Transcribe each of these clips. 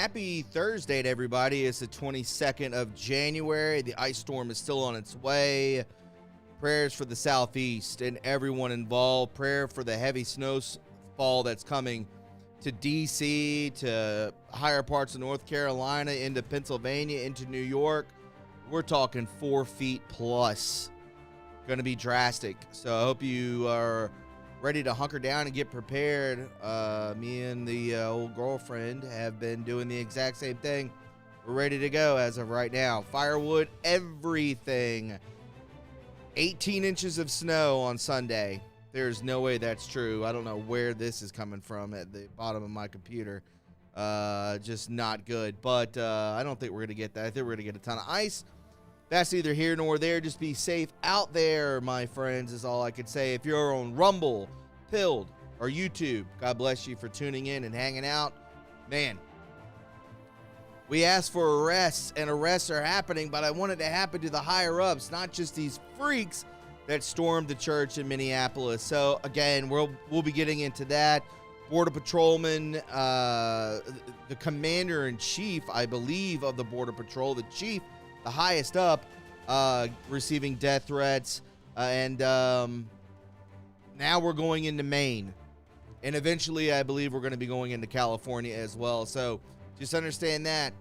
happy Thursday to everybody. It's the 22nd of January. The ice storm is still on its way. Prayers for the southeast and everyone involved. Prayer for the heavy snowfall that's coming to D.C., to higher parts of North Carolina, into Pennsylvania, into New York. We're talking 4 feet plus. Going to be drastic. So I hope you are ready to hunker down and get prepared. Me and the old girlfriend have been doing the exact same thing. We're ready to go as of right now. Firewood, everything. 18 inches of snow on Sunday. There's no way that's true. I don't know where this is coming from at the bottom of my computer. Just not good. But I don't think we're going to get that. I think we're going to get a ton of ice. That's neither here nor there. Just be safe out there, my friends, is all I could say. If you're on Rumble, Pilled, or YouTube, God bless you for tuning in and hanging out. Man, we asked for arrests, and arrests are happening, but I want it to happen to the higher-ups, not just these freaks that stormed the church in Minneapolis. So, again, we'll be getting into that. Border Patrolman, the commander-in-chief, I believe, of the Border Patrol, the chief, the highest up, receiving death threats. And now we're going into Maine. And eventually, I believe we're going to be going into California as well. So just understand that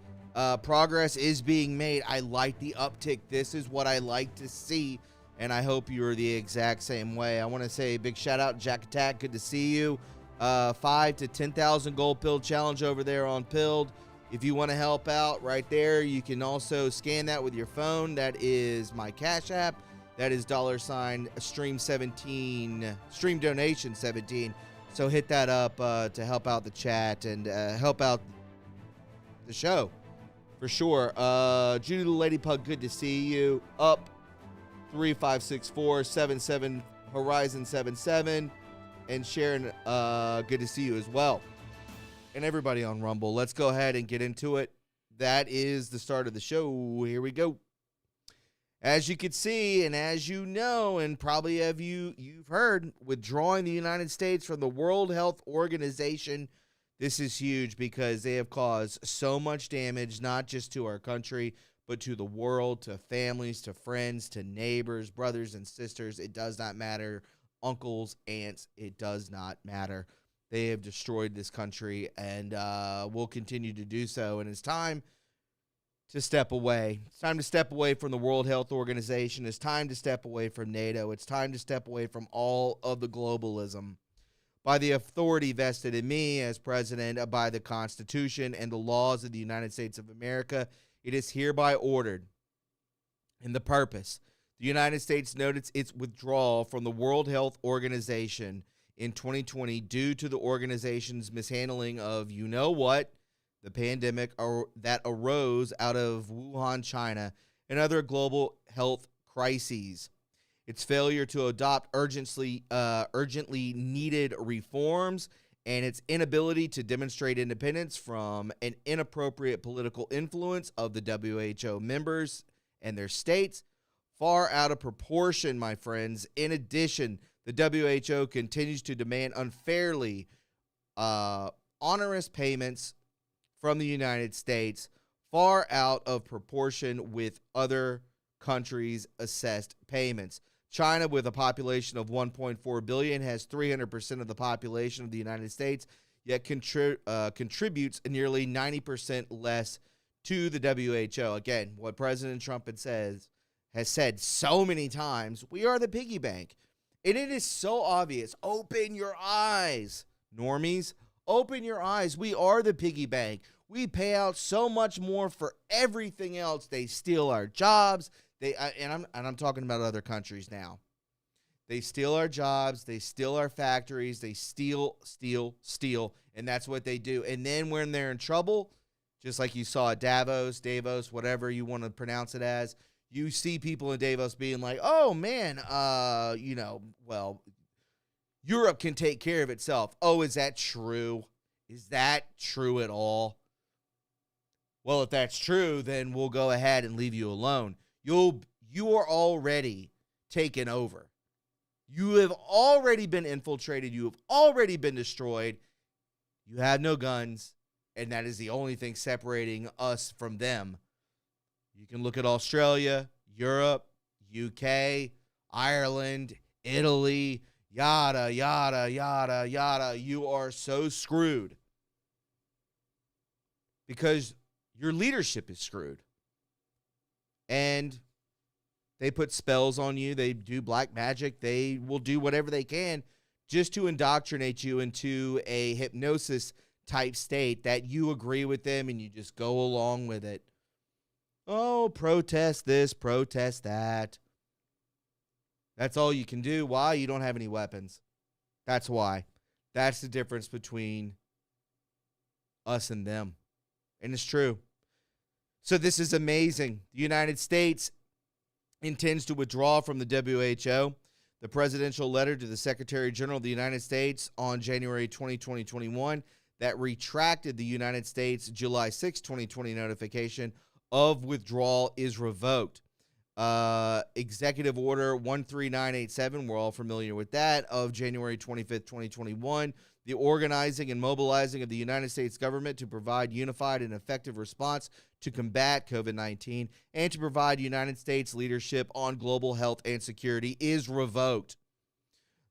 progress is being made. I like the uptick. This is what I like to see. And I hope you're the exact same way. I want to say a big shout out, Jack Attack. Good to see you. 5 to 10,000 gold pill challenge over there on Pilled. If you want to help out right there, you can also scan that with your phone. That is my Cash App. That is $stream17, stream donation 17. So hit that up to help out the chat and help out the show for sure. Judy the Lady Pug, good to see you. Up 356477 Horizon 77, and Sharon, good to see you as well. And everybody on Rumble, let's go ahead and get into it. That is the start of the show. Here we go. As you can see, and as you know, and probably you've heard, withdrawing the United States from the World Health Organization, this is huge because they have caused so much damage, not just to our country, but to the world, to families, to friends, to neighbors, brothers and sisters. It does not matter. Uncles, aunts, it does not matter. They have destroyed this country and will continue to do so. And it's time to step away. It's time to step away from the World Health Organization. It's time to step away from NATO. It's time to step away from all of the globalism. By the authority vested in me as president, by the Constitution and the laws of the United States of America, it is hereby ordered. And the purpose: the United States noted its withdrawal from the World Health Organization in 2020 due to the organization's mishandling of, you know what, the pandemic that arose out of Wuhan, China, and other global health crises. Its failure to adopt urgently needed reforms, and its inability to demonstrate independence from an inappropriate political influence of the WHO members and their states, far out of proportion, my friends. In addition, the WHO continues to demand unfairly onerous payments from the United States, far out of proportion with other countries' assessed payments. China, with a population of 1.4 billion, has 300% of the population of the United States, yet contributes nearly 90% less to the WHO. Again, what President Trump has said so many times, we are the piggy bank. And it is so obvious. Open your eyes, normies. Open your eyes. We are the piggy bank. We pay out so much more for everything else. They steal our jobs. I'm talking about other countries now. They steal our jobs. They steal our factories. They steal, and that's what they do. And then when they're in trouble, just like you saw at Davos, whatever you want to pronounce it as, you see people in Davos being like, oh, man, Europe can take care of itself. Oh, is that true? Is that true at all? Well, if that's true, then we'll go ahead and leave you alone. You are already taken over. You have already been infiltrated. You have already been destroyed. You have no guns. and that is the only thing separating us from them. You can look at Australia, Europe, UK, Ireland, Italy, yada, yada, yada, yada. You are so screwed because your leadership is screwed. And they put spells on you. They do black magic. They will do whatever they can just to indoctrinate you into a hypnosis type state that you agree with them and you just go along with it. Oh, protest this, protest that. That's all you can do. Why? You don't have any weapons. That's why. That's the difference between us and them. And it's true. So this is amazing. The United States intends to withdraw from the WHO. The presidential letter to the Secretary General of the United States on January 20, 2021 that retracted the United States July 6, 2020 notification of withdrawal is revoked. Executive Order 13987, we're all familiar with that, of January 25th, 2021, the organizing and mobilizing of the United States government to provide unified and effective response to combat COVID-19 and to provide United States leadership on global health and security is revoked.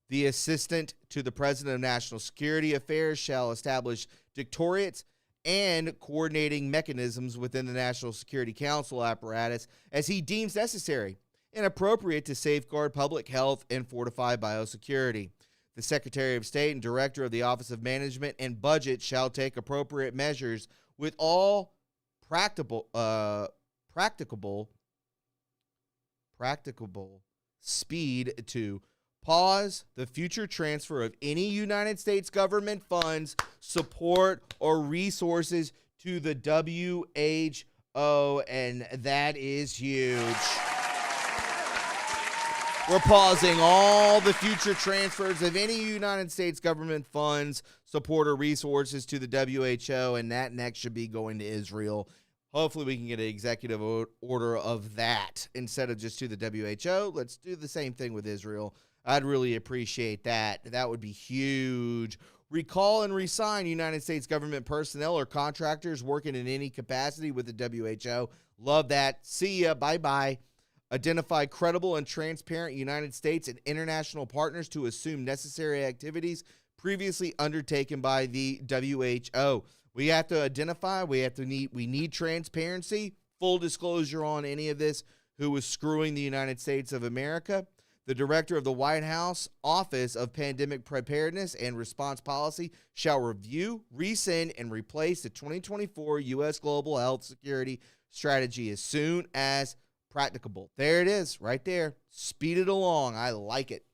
The Assistant to the President of National Security Affairs shall establish dictatoriates and coordinating mechanisms within the National Security Council apparatus as he deems necessary and appropriate to safeguard public health and fortify biosecurity. The Secretary of State and Director of the Office of Management and Budget shall take appropriate measures with all practicable speed to pause the future transfer of any United States government funds, support, or resources to the WHO, and that is huge. We're pausing all the future transfers of any United States government funds, support, or resources to the WHO, and that next should be going to Israel. Hopefully we can get an executive order of that instead of just to the WHO. Let's do the same thing with Israel. I'd really appreciate that. That would be huge. Recall and reassign United States government personnel or contractors working in any capacity with the WHO. Love that. See ya. Bye-bye. Identify credible and transparent United States and international partners to assume necessary activities previously undertaken by the WHO. We have to identify. We need transparency, full disclosure on any of this who is screwing the United States of America. The Director of the White House Office of Pandemic Preparedness and Response Policy shall review, rescind, and replace the 2024 U.S. Global Health Security Strategy as soon as practicable. There it is, right there. Speed it along. I like it.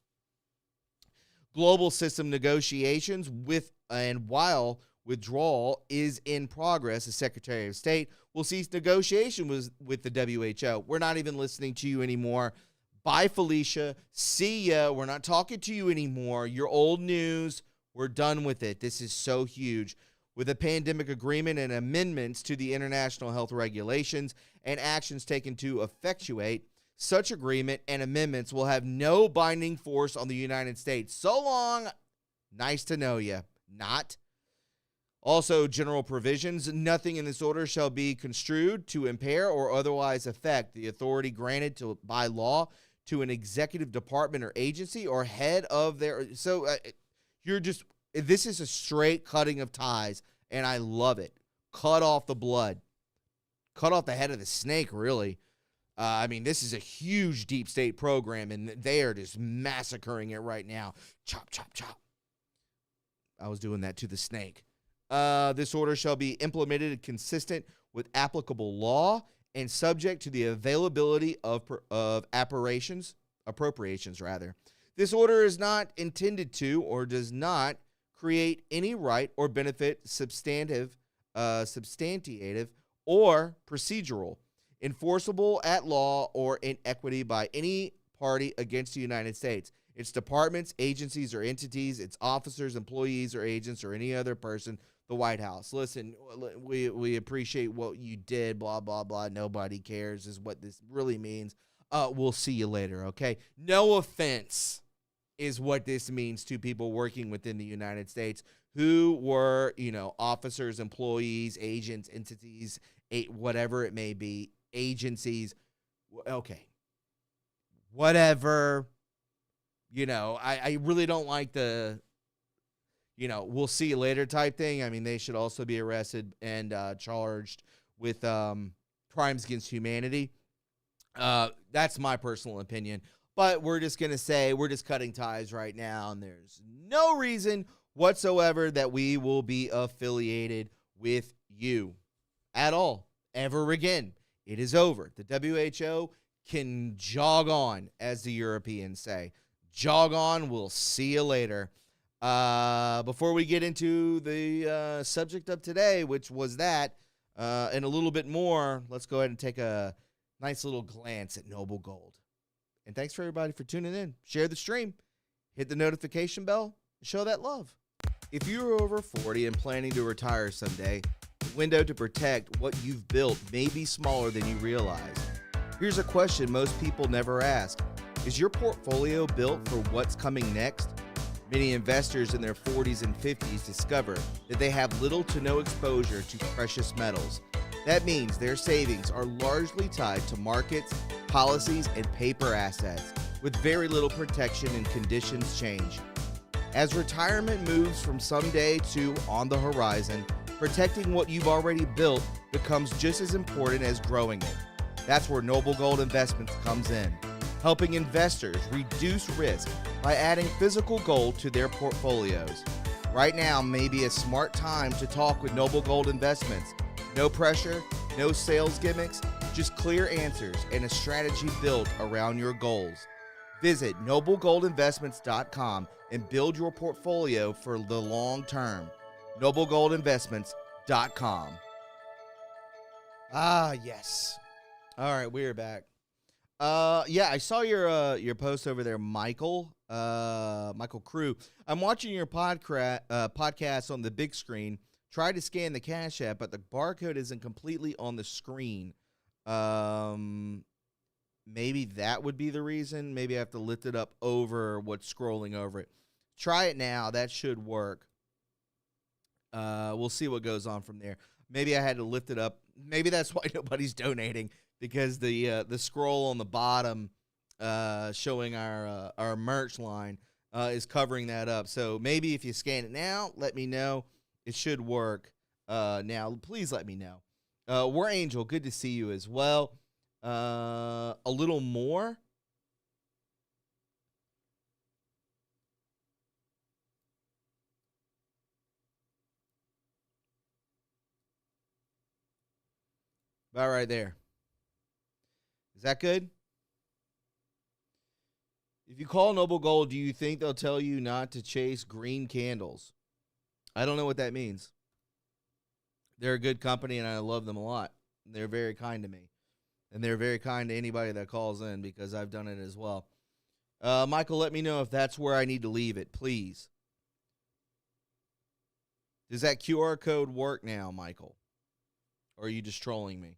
Global system negotiations with and while withdrawal is in progress, the Secretary of State will cease negotiation with the WHO. We're not even listening to you anymore. Bye, Felicia. See ya. We're not talking to you anymore. You're old news. We're done with it. This is so huge. With a pandemic agreement and amendments to the international health regulations and actions taken to effectuate such agreement and amendments will have no binding force on the United States. So long. Nice to know you. Not. Also, general provisions. Nothing in this order shall be construed to impair or otherwise affect the authority granted by law to an executive department or agency or head of their. So this is a straight cutting of ties, and I love it. Cut off the blood. Cut off the head of the snake, really. This is a huge deep state program, and they are just massacring it right now. Chop, chop, chop. I was doing that to the snake. This order shall be implemented consistent with applicable law and subject to the availability of appropriations. This order is not intended to or does not create any right or benefit substantive, or procedural, enforceable at law or in equity by any party against the United States, its departments, agencies, or entities, its officers, employees, or agents, or any other person. The White House. Listen, we appreciate what you did, blah, blah, blah. Nobody cares is what this really means. We'll see you later, okay? No offense is what this means to people working within the United States who were, officers, employees, agents, entities, whatever it may be, agencies. Okay, whatever. I really don't like the, we'll see you later type thing. I mean, they should also be arrested and charged with crimes against humanity. That's my personal opinion. But we're just going to say we're just cutting ties right now, and there's no reason whatsoever that we will be affiliated with you at all, ever again. It is over. The WHO can jog on, as the Europeans say. Jog on. We'll see you later. Before we get into the subject of today, which was that, and a little bit more, let's go ahead and take a nice little glance at Noble Gold. And thanks for everybody for tuning in. Share the stream. Hit the notification bell. And show that love. If you're over 40 and planning to retire someday, the window to protect what you've built may be smaller than you realize. Here's a question most people never ask. Is your portfolio built for what's coming next? Many investors in their 40s and 50s discover that they have little to no exposure to precious metals. That means their savings are largely tied to markets, policies, and paper assets, with very little protection and conditions change. As retirement moves from someday to on the horizon, protecting what you've already built becomes just as important as growing it. That's where Noble Gold Investments comes in, helping investors reduce risk by adding physical gold to their portfolios. Right now may be a smart time to talk with Noble Gold Investments. No pressure, no sales gimmicks, just clear answers and a strategy built around your goals. Visit noblegoldinvestments.com and build your portfolio for the long term. noblegoldinvestments.com. Ah, yes. All right, we're back. I saw your post over there, Michael Crew. I'm watching your podcast on the big screen. Tried to scan the Cash App, but the barcode isn't completely on the screen. Maybe that would be the reason. Maybe I have to lift it up over what's scrolling over it. Try it now. That should work. We'll see what goes on from there. Maybe I had to lift it up. Maybe that's why nobody's donating, because the scroll on the bottom showing our merch line is covering that up. So maybe if you scan it now, let me know. It should work now. Please let me know. War Angel, good to see you as well. A little more. About right there. Is that good? If you call Noble Gold, do you think they'll tell you not to chase green candles? I don't know what that means. They're a good company, and I love them a lot. They're very kind to me. And they're very kind to anybody that calls in, because I've done it as well. Michael, let me know if that's where I need to leave it, please. Does that QR code work now, Michael? Or are you just trolling me?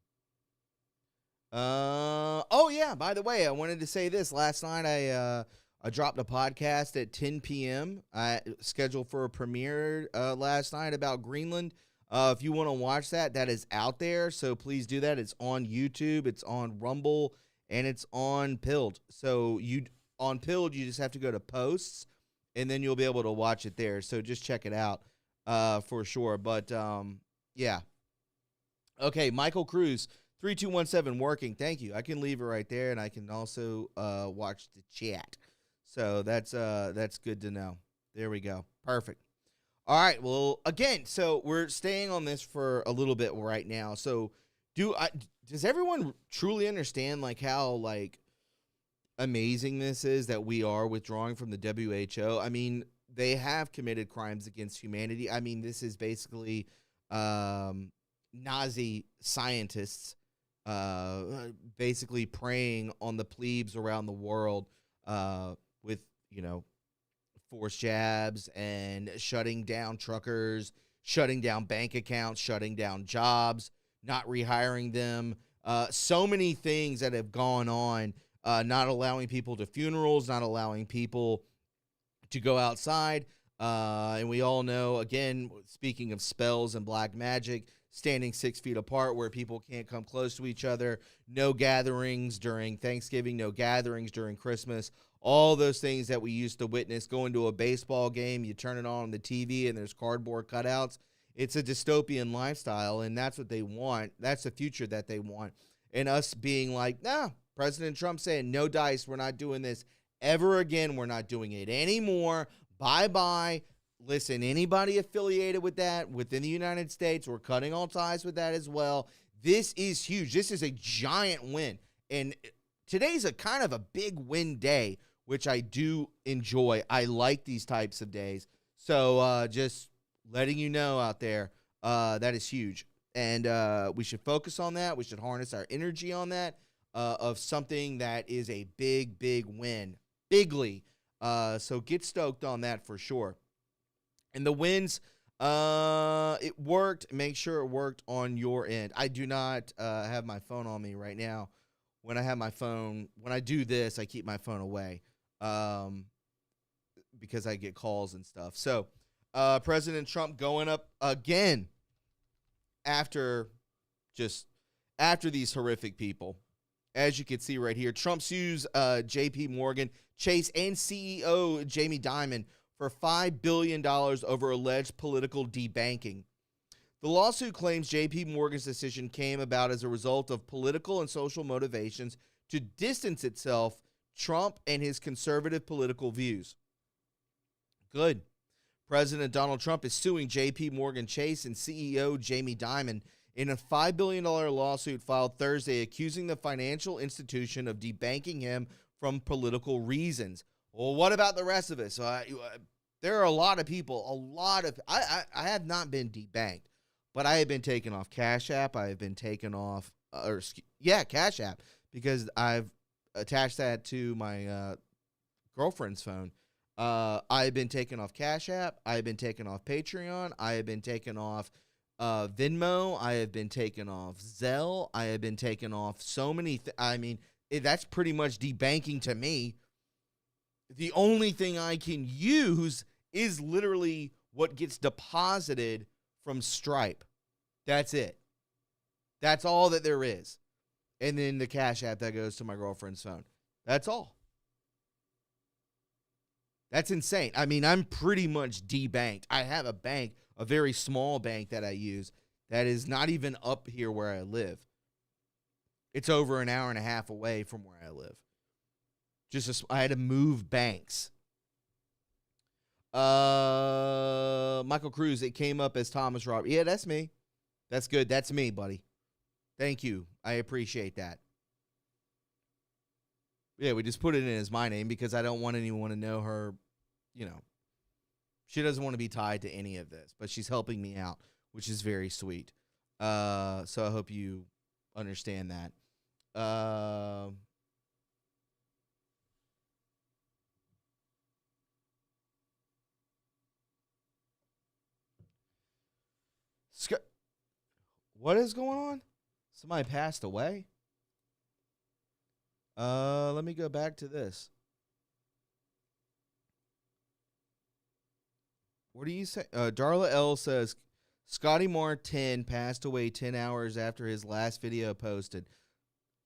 Oh, yeah, by the way, I wanted to say this. Last night I dropped a podcast at 10 p.m. I scheduled for a premiere last night about Greenland. If you want to watch that, that is out there, so please do that. It's on YouTube, it's on Rumble, and it's on Pilled. So on Pilled, you just have to go to posts, and then you'll be able to watch it there. So just check it out for sure. But, yeah. Okay, Michael Cruz, 3217 working. Thank you. I can leave it right there, and I can also watch the chat. So that's good to know. There we go. Perfect. All right. Well, again, so we're staying on this for a little bit right now. So does everyone truly understand how amazing this is that we are withdrawing from the WHO? I mean, they have committed crimes against humanity. I mean, this is basically Nazi scientists basically preying on the plebes around the world with, forced jabs and shutting down truckers, shutting down bank accounts, shutting down jobs, not rehiring them. So many things that have gone on, not allowing people to funerals, not allowing people to go outside. And we all know, again, speaking of spells and black magic, standing 6 feet apart where people can't come close to each other, no gatherings during Thanksgiving, no gatherings during Christmas, all those things that we used to witness. Going to a baseball game, you turn it on the TV and there's cardboard cutouts. It's a dystopian lifestyle, and that's what they want. That's the future that they want. And us being like, nah, President Trump saying, no dice, we're not doing this ever again. We're not doing it anymore. Bye-bye. Listen, anybody affiliated with that within the United States, we're cutting all ties with that as well. This is huge. This is a giant win. And today's a kind of a big win day, which I do enjoy. I like these types of days. So just letting you know out there, that is huge. And we should focus on that. We should harness our energy on that of something that is a big, big win. Bigly. So get stoked on that for sure. And the wins, it worked. Make sure it worked on your end. I do not have my phone on me right now. When I do this, I keep my phone away because I get calls and stuff. So President Trump going up again after these horrific people. As you can see right here, Trump sues J.P. Morgan, Chase, and CEO Jamie Dimon for $5 billion over alleged political debanking. The lawsuit claims J.P. Morgan's decision came about as a result of political and social motivations to distance itself Trump and his conservative political views. Good. President Donald Trump is suing J.P. Morgan Chase and CEO Jamie Dimon in a $5 billion lawsuit filed Thursday accusing the financial institution of debanking him from political reasons. Well, what about the rest of us? There are a lot of people, I have not been debanked, but I have been taken off Cash App. I have been taken off, Cash App, because I've attached that to my girlfriend's phone. I have been taken off Cash App. I have been taken off Patreon. I have been taken off Venmo. I have been taken off Zelle. I have been taken off so many. That's pretty much debanking to me. The only thing I can use is literally what gets deposited from Stripe. That's it. That's all that there is. And then the Cash App that goes to my girlfriend's phone. That's all. That's insane. I'm pretty much debanked. I have a bank, a very small bank that I use that is not even up here where I live. It's over an hour and a half away from where I live. I had to move banks. Michael Cruz, it came up as Thomas Robert. Yeah, that's me. That's good. That's me, buddy. Thank you. I appreciate that. Yeah, we just put it in as my name because I don't want anyone to know her, She doesn't want to be tied to any of this, but she's helping me out, which is very sweet. So I hope you understand that. What is going on? Somebody passed away? Let me go back to this. What do you say? Darla L says, Scotty Martin passed away 10 hours after his last video posted.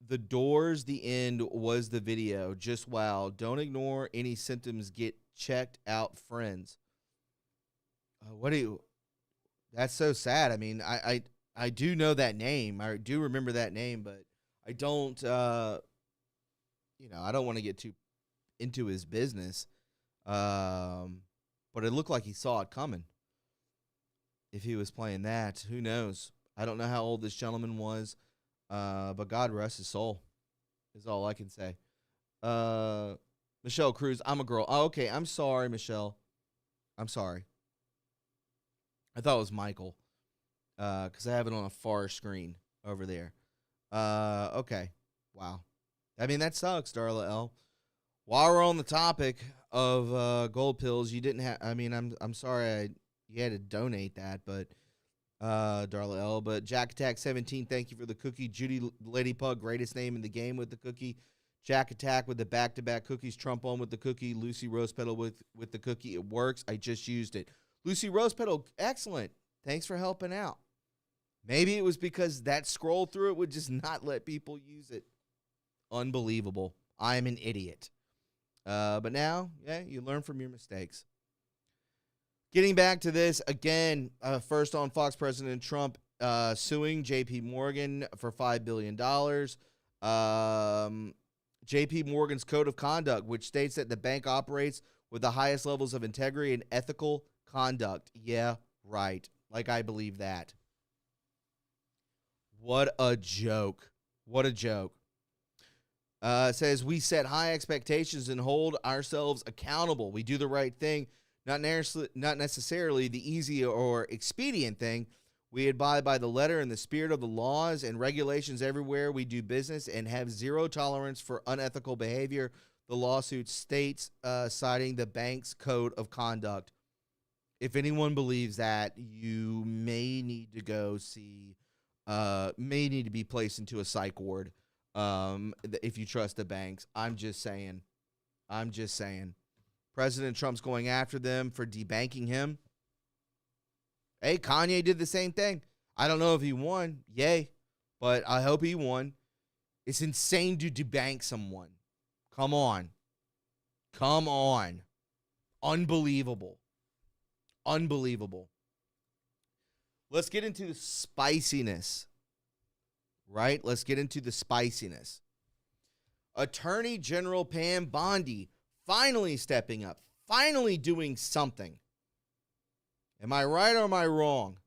The Doors, the end was the video. Just wow. Don't ignore any symptoms. Get checked out, friends. That's so sad. I do know that name. I do remember that name, but I don't, I don't want to get too into his business. But it looked like he saw it coming. If he was playing that, who knows? I don't know how old this gentleman was, but God rest his soul is all I can say. Michelle Cruz, I'm a girl. Oh, okay, I'm sorry, Michelle. I'm sorry. I thought it was Michael because I have it on a far screen over there. Okay. Wow. That sucks, Darla L. While we're on the topic of gold pills, you didn't have. I'm sorry you had to donate that, but Darla L. But Jack Attack 17, thank you for the cookie. Judy Lady Pug, greatest name in the game with the cookie. Jack Attack with the back-to-back cookies. Trump on with the cookie. Lucy Rose Petal with the cookie. It works. I just used it. Lucy Rose Petal, excellent. Thanks for helping out. Maybe it was because that scroll through it would just not let people use it. Unbelievable. I'm an idiot. But now, yeah, you learn from your mistakes. Getting back to this, again, first on Fox, President Trump suing J.P. Morgan for $5 billion. J.P. Morgan's code of conduct, which states that the bank operates with the highest levels of integrity and ethical conduct. Yeah, right. Like I believe that. What a joke. What a joke. Says we set high expectations and hold ourselves accountable. We do the right thing, not necessarily the easy or expedient thing. We abide by the letter and the spirit of the laws and regulations everywhere we do business and have zero tolerance for unethical behavior, the lawsuit states, citing the bank's code of conduct. If anyone believes that, you may need to go see, may need to be placed into a psych ward if you trust the banks. I'm just saying. President Trump's going after them for debanking him. Hey, Kanye did the same thing. I don't know if he won. Yay. But I hope he won. It's insane to debank someone. Come on. Unbelievable. Let's get into the spiciness. Right? Let's get into the spiciness. Attorney General Pam Bondi finally stepping up. Finally doing something. Am I right or am I wrong?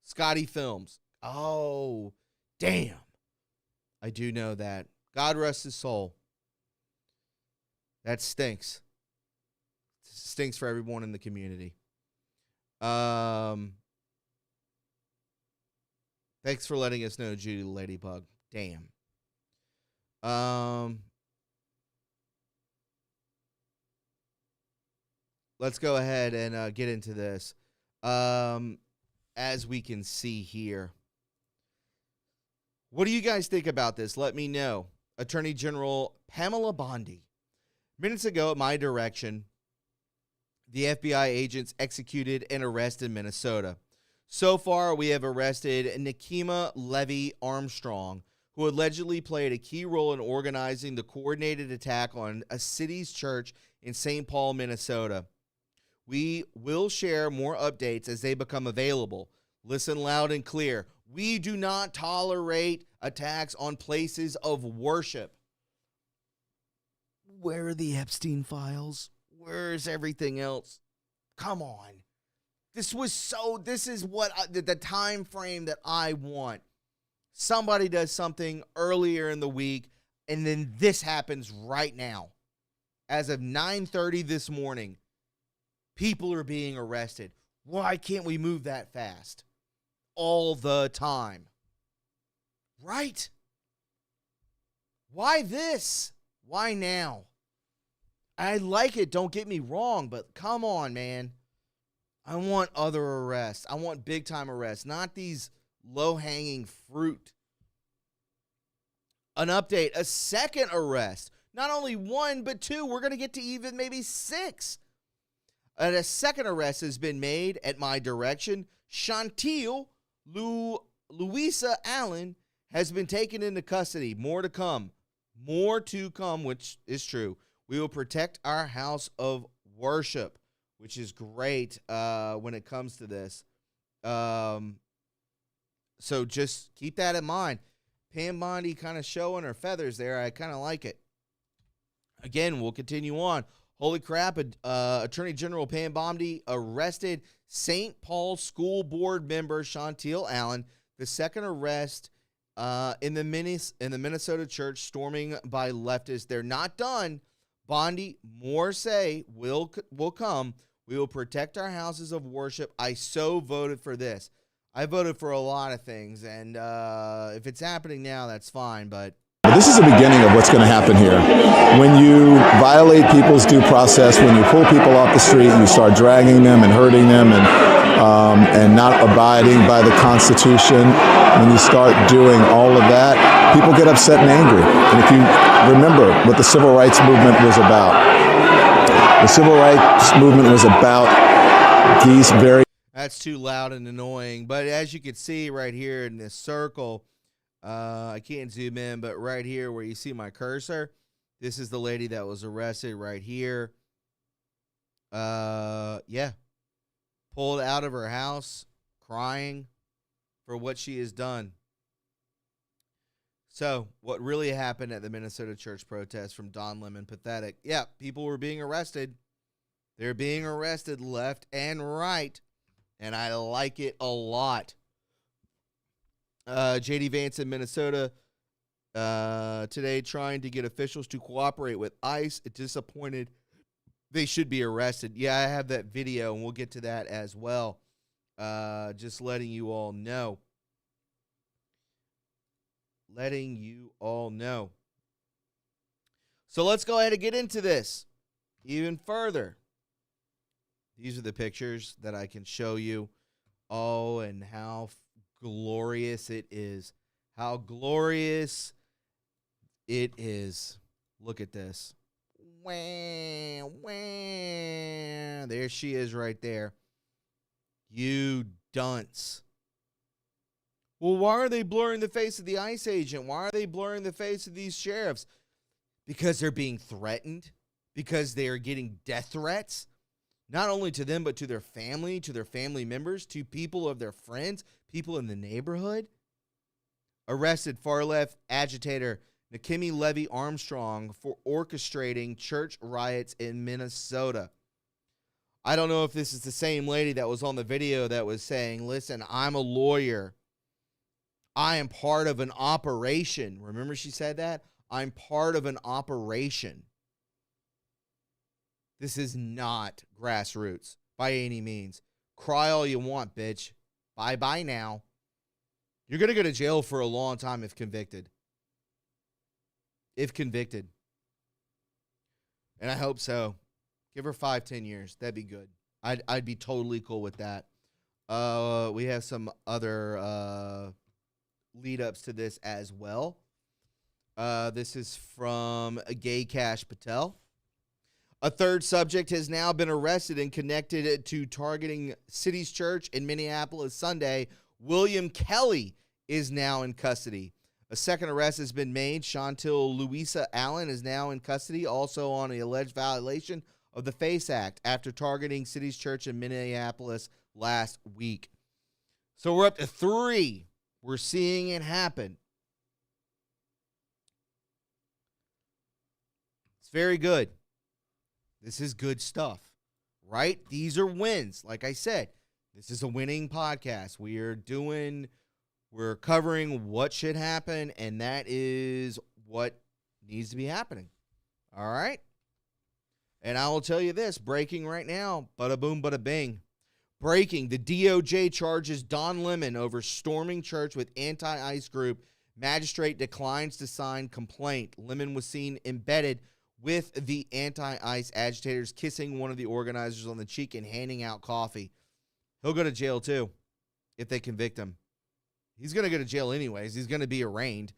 Scotty Films. Oh, damn. I do know that. God rest his soul. That stinks. Stinks for everyone in the community. Thanks for letting us know, Judy Ladybug. Damn. Let's go ahead and get into this. As we can see here. What do you guys think about this? Let me know. Attorney General Pamela Bondi. Minutes ago, at my direction, the FBI agents executed an arrest in Minnesota. So far, we have arrested Nikema Levy Armstrong, who allegedly played a key role in organizing the coordinated attack on a city's church in St. Paul, Minnesota. We will share more updates as they become available. Listen loud and clear. We do not tolerate attacks on places of worship. Where are the Epstein files? Where's everything else? Come on. This is what the time frame that I want. Somebody does something earlier in the week, and then this happens right now. As of 9:30 this morning, people are being arrested. Why can't we move that fast? All the time. Right? Why this? Why now? I like it, don't get me wrong, but come on, man. I want other arrests. I want big-time arrests, not these low-hanging fruit. An update, a second arrest. Not only one, but two. We're going to get to even maybe six. And a second arrest has been made at my direction. Chantil Louisa Allen has been taken into custody. More to come. More to come, which is true. We will protect our house of worship, which is great when it comes to this. So just keep that in mind. Pam Bondi kind of showing her feathers there. I kind of like it. Again, we'll continue on. Holy crap, Attorney General Pam Bondi arrested St. Paul School Board member Chantil Allen. The second arrest in the Minnesota church storming by leftists. They're not done. Bondi, more say, will come. We will protect our houses of worship. I so voted for this. I voted for a lot of things, and if it's happening now, that's fine, but this is the beginning of what's going to happen here. When you violate people's due process, when you pull people off the street and you start dragging them and hurting them and and not abiding by the Constitution, when you start doing all of that, people get upset and angry. And if you remember what the Civil Rights Movement was about, the Civil Rights Movement was about these very... That's too loud and annoying. But as you can see right here in this circle, I can't zoom in, but right here where you see my cursor, this is the lady that was arrested right here. Yeah. Pulled out of her house, crying for what she has done. So, what really happened at the Minnesota church protest from Don Lemon, pathetic. Yeah, people were being arrested. They're being arrested left and right, and I like it a lot. J.D. Vance in Minnesota today trying to get officials to cooperate with ICE. Disappointed they should be arrested. Yeah, I have that video, and we'll get to that as well. Just letting you all know. Letting you all know. So let's go ahead and get into this even further. These are the pictures that I can show you. Oh, and how glorious it is. How glorious it is. Look at this. Wah, wah. There she is right there. You dunce. Well, why are they blurring the face of the ICE agent? Why are they blurring the face of these sheriffs? Because they're being threatened. Because they are getting death threats. Not only to them, but to their family members, to people of their friends, people in the neighborhood. Arrested far-left agitator Nikemi Levy Armstrong for orchestrating church riots in Minnesota. I don't know if this is the same lady that was on the video that was saying, listen, I'm a lawyer. I am part of an operation. Remember she said that? I'm part of an operation. This is not grassroots by any means. Cry all you want, bitch. Bye-bye now. You're going to go to jail for a long time if convicted. If convicted. And I hope so. Give her 5-10 years. That'd be good. I'd be totally cool with that. We have some other lead-ups to this as well. This is from Gay Cash Patel. A third subject has now been arrested and connected to targeting City's Church in Minneapolis Sunday. William Kelly is now in custody. A second arrest has been made. Chantil Louisa Allen is now in custody, also on an alleged violation of the FACE Act after targeting City's Church in Minneapolis last week. So we're up to 3. We're seeing it happen. It's very good. This is good stuff, right? These are wins. Like I said, this is a winning podcast. We're covering what should happen, and that is what needs to be happening. All right? And I will tell you this, breaking right now, bada boom, bada bing. Breaking, the DOJ charges Don Lemon over storming church with anti-ICE group. Magistrate declines to sign complaint. Lemon was seen embedded with the anti-ICE agitators, kissing one of the organizers on the cheek and handing out coffee. He'll go to jail too if they convict him. He's going to go to jail anyways. He's going to be arraigned.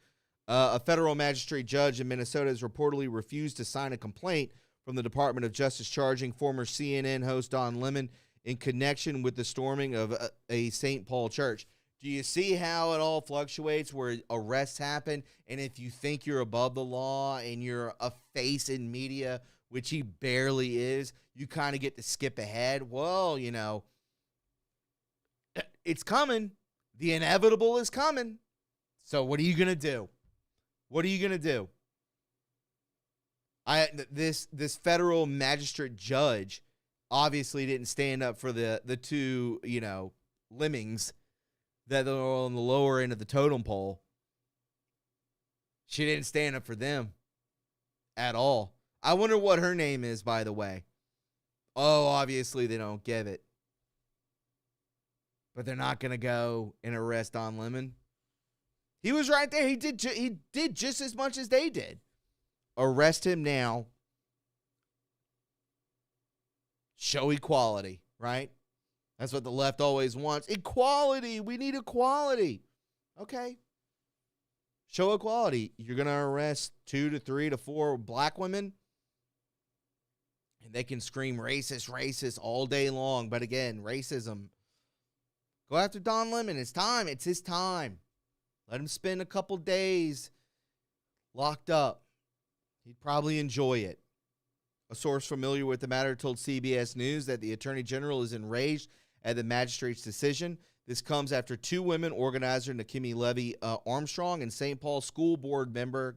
A federal magistrate judge in Minnesota has reportedly refused to sign a complaint from the Department of Justice charging former CNN host Don Lemon in connection with the storming of a St. Paul church. Do you see how it all fluctuates where arrests happen? And if you think you're above the law and you're a face in media, which he barely is, you kind of get to skip ahead. Well, you know, it's coming. The inevitable is coming. So what are you going to do? What are you going to do? This federal magistrate judge obviously didn't stand up for the two, lemmings that are on the lower end of the totem pole. She didn't stand up for them at all. I wonder what her name is, by the way. Oh, obviously they don't give it. But they're not going to go and arrest Don Lemon. He was right there. He did just as much as they did. Arrest him now. Show equality, right? That's what the left always wants. Equality. We need equality. Okay. Show equality. You're going to arrest 2 to 3 to 4 black women, and they can scream racist, racist all day long. But again, racism. Go after Don Lemon. It's time. It's his time. Let him spend a couple days locked up. He'd probably enjoy it. A source familiar with the matter told CBS News that the Attorney General is enraged at the magistrate's decision. This comes after 2 women, organizer Nakimi Levy Armstrong and St. Paul School Board member,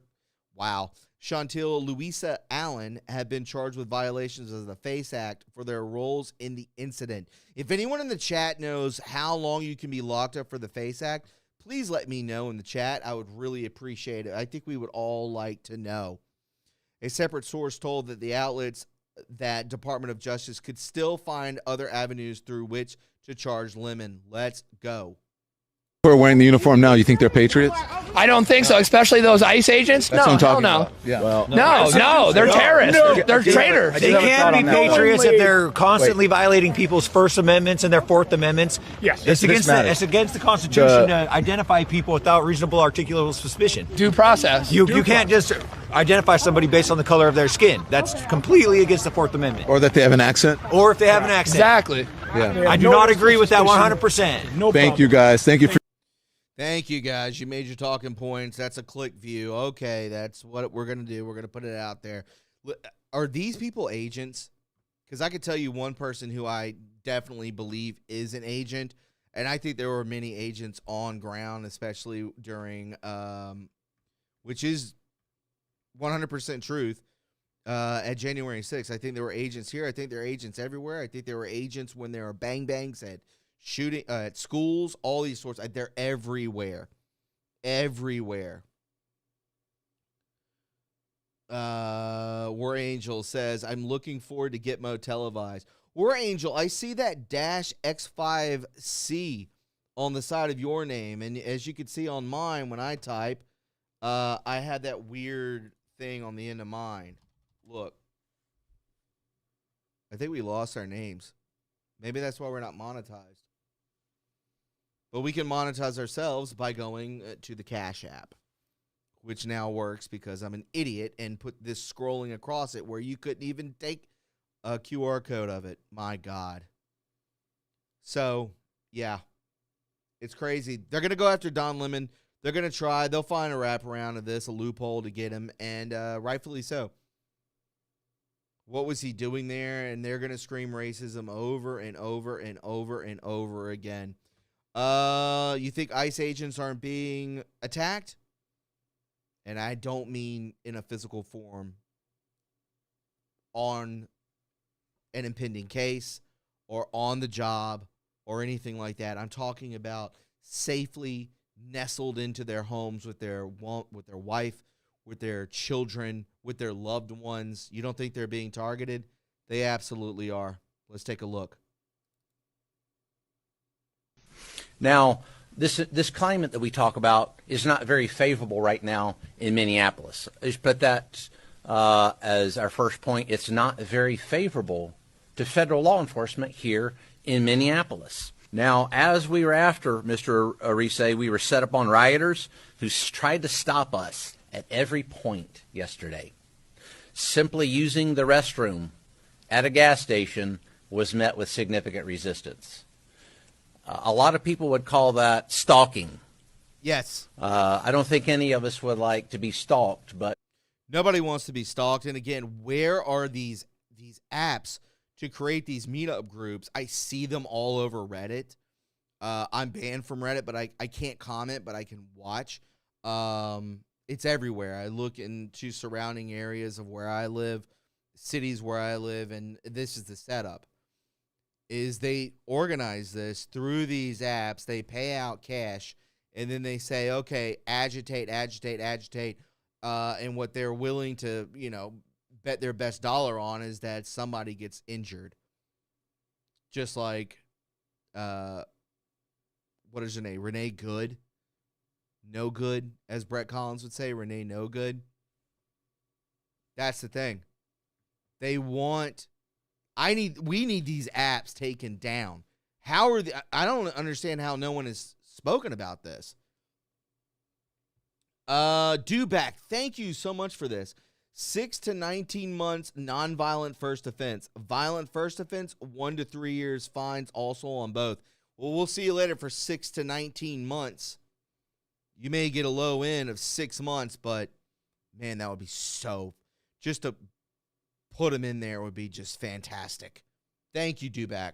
Chantil Louisa Allen, have been charged with violations of the FACE Act for their roles in the incident. If anyone in the chat knows how long you can be locked up for the FACE Act, please let me know in the chat. I would really appreciate it. I think we would all like to know. A separate source told that the outlets that Department of Justice could still find other avenues through which to charge Lemon. Let's go. Who are wearing the uniform now, you think they're patriots? I don't think so, especially those ICE agents. That's what I'm talking no. about. Yeah. Well, No, they're terrorists. They're traitors. They can't be patriots if they're constantly violating people's First Amendments and their Fourth Amendments. Yes, it's against the Constitution to identify people without reasonable articulable suspicion. Due process. You can't just identify somebody based on the color of their skin. That's completely against the Fourth Amendment. Or that they have an accent. Or if they have an accent. Exactly. Yeah. I do not agree with that 100%. Thank you, guys. Thank you for. Thank you, guys. You made your talking points. That's a click view. Okay, that's what we're going to do. We're going to put it out there. Are these people agents? Because I could tell you one person who I definitely believe is an agent, and I think there were many agents on ground, especially during, which is 100% truth, at January 6th. I think there were agents here. I think there are agents everywhere. I think there were agents when there were bang-bangs at shooting at schools, all these sorts. They're everywhere. Everywhere. War Angel says, I'm looking forward to Gitmo televised. War Angel, I see that dash X5C on the side of your name. And as you can see on mine, when I type, I had that weird thing on the end of mine. Look. I think we lost our names. Maybe that's why we're not monetized. But we can monetize ourselves by going to the Cash App, which now works because I'm an idiot and put this scrolling across it where you couldn't even take a QR code of it. My God. So, yeah. It's crazy. They're going to go after Don Lemon. They're going to try. They'll find a wraparound of this, a loophole to get him, and rightfully so. What was he doing there? And they're going to scream racism over and over and over and over again. You think ICE agents aren't being attacked? And I don't mean in a physical form on an impending case or on the job or anything like that. I'm talking about safely nestled into their homes with their wife, with their children, with their loved ones. You don't think they're being targeted? They absolutely are. Let's take a look. Now, this climate that we talk about is not very favorable right now in Minneapolis. Let's put that as our first point. It's not very favorable to federal law enforcement here in Minneapolis. Now, as we were after Mr. Arise, we were set up on rioters who tried to stop us at every point yesterday. Simply using the restroom at a gas station was met with significant resistance. A lot of people would call that stalking. Yes. I don't think any of us would like to be stalked, but nobody wants to be stalked. And again, where are these apps to create these meetup groups? I see them all over Reddit. I'm banned from Reddit, but I can't comment, but I can watch. It's everywhere. I look into surrounding areas of where I live, cities where I live, and this is the setup. Is they organize this through these apps, they pay out cash, and then they say, okay, agitate, and what they're willing to, bet their best dollar on is that somebody gets injured. Just like, what is her name? Renee Good? No good, as Brett Collins would say, Renee No Good. That's the thing. We need these apps taken down. I don't understand how no one has spoken about this. Dewback, thank you so much for this. 6 to 19 months, nonviolent first offense. Violent first offense, 1 to 3 years, fines also on both. Well, we'll see you later for 6 to 19 months. You may get a low end of 6 months, but man, that would be so, just to put him in there would be just fantastic. Thank you, Dewback.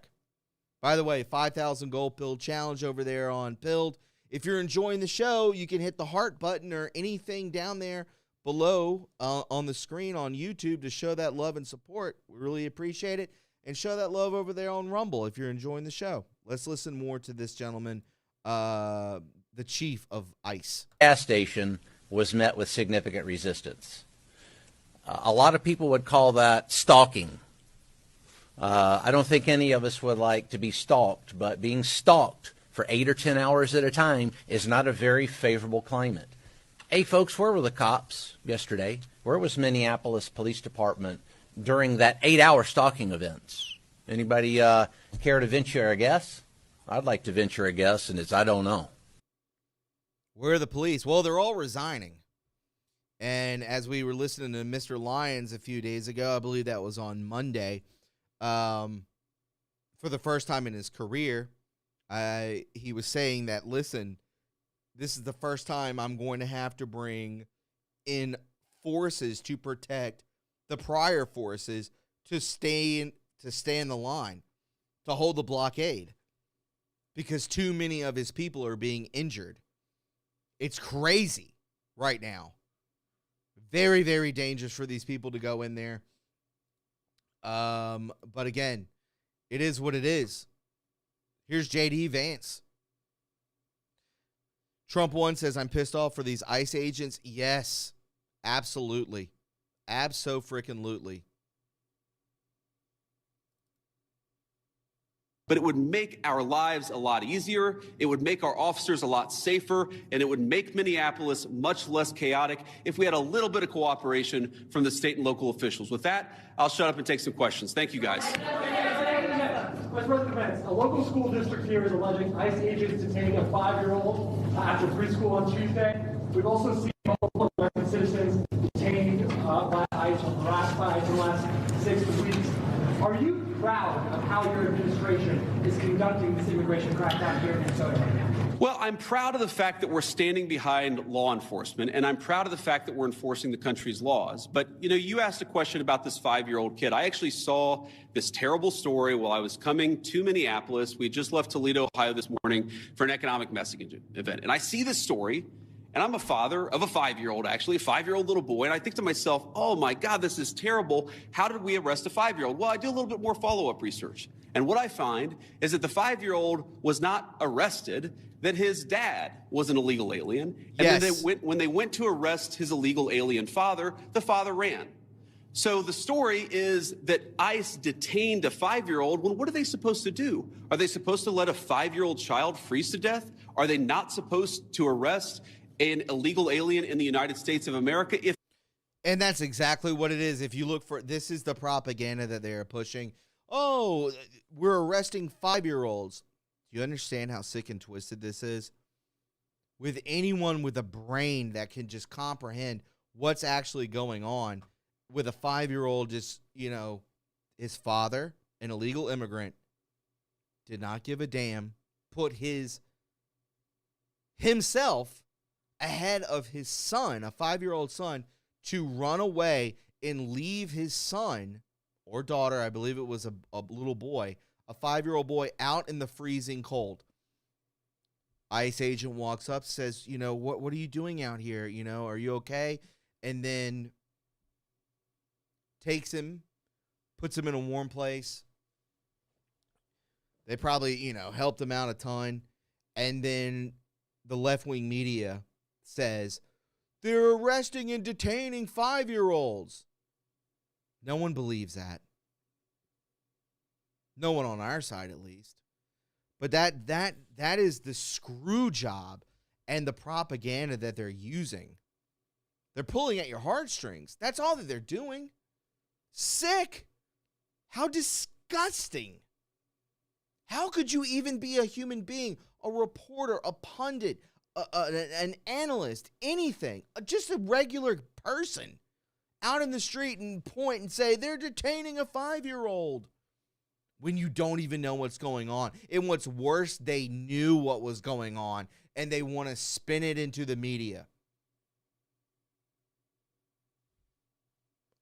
By the way, 5,000 gold pilled challenge over there on Pilled. If you're enjoying the show, you can hit the heart button or anything down there below on the screen on YouTube to show that love and support. We really appreciate it. And show that love over there on Rumble if you're enjoying the show. Let's listen more to this gentleman, the chief of ICE. Gas station was met with significant resistance. A lot of people would call that stalking. I don't think any of us would like to be stalked, but being stalked for 8 or 10 hours at a time is not a very favorable climate. Hey, folks, where were the cops yesterday? Where was Minneapolis Police Department during that 8-hour stalking events? Anybody care to venture a guess? I'd like to venture a guess, and it's I don't know. Where are the police? Well, they're all resigning. And as we were listening to Mr. Lyons a few days ago, I believe that was on Monday, for the first time in his career, he was saying that, listen, this is the first time I'm going to have to bring in forces to protect the prior forces to stay in the line, to hold the blockade, because too many of his people are being injured. It's crazy right now. Very, very dangerous for these people to go in there. But again, it is what it is. Here's JD Vance. Trump 1 says, I'm pissed off for these ICE agents. Yes, absolutely. Abso-freaking-lutely. But it would make our lives a lot easier, it would make our officers a lot safer, and it would make Minneapolis much less chaotic if we had a little bit of cooperation from the state and local officials. With that, I'll shut up and take some questions. Thank you, guys. Vice President Vance, a local school district here is alleging ICE agents detaining a 5-year-old after preschool on Tuesday. We've also seen multiple American citizens detained by ICE or harassed by ICE in the last 6 weeks. Are you proud of how your administration is conducting this immigration crackdown here in Minnesota right now? Well, I'm proud of the fact that we're standing behind law enforcement, and I'm proud of the fact that we're enforcing the country's laws. But, you asked a question about this 5-year-old kid. I actually saw this terrible story while I was coming to Minneapolis. We had just left Toledo, Ohio this morning for an economic messaging event. And I see this story, and I'm a father of a 5-year-old, actually, a 5-year-old little boy. And I think to myself, oh, my God, this is terrible. How did we arrest a 5-year-old? Well, I do a little bit more follow-up research. And what I find is that the 5-year-old was not arrested, that his dad was an illegal alien. And yes. then when they went to arrest his illegal alien father, the father ran. So the story is that ICE detained a 5-year-old. Well, what are they supposed to do? Are they supposed to let a 5-year-old child freeze to death? Are they not supposed to arrest an illegal alien in the United States of America? And that's exactly what it is. If you look for, this is the propaganda that they're pushing. Oh, we're arresting 5-year-olds. Do you understand how sick and twisted this is? With anyone with a brain that can just comprehend what's actually going on, with a 5-year-old just, his father, an illegal immigrant, did not give a damn, put himself ahead of his son, a 5-year-old son, to run away and leave his son or daughter, I believe it was a little boy, a 5-year-old boy, out in the freezing cold. ICE agent walks up, says, what are you doing out here? Are you okay? And then takes him, puts him in a warm place. They probably, helped him out a ton. And then the left-wing media says, they're arresting and detaining 5-year-olds. No one believes that. No one on our side, at least. But that is the screw job and the propaganda that they're using. They're pulling at your heartstrings. That's all that they're doing. Sick. How disgusting. How could you even be a human being, a reporter, a pundit, an analyst, anything, just a regular person out in the street and point and say they're detaining a 5-year-old when you don't even know what's going on? And what's worse, they knew what was going on and they want to spin it into the media.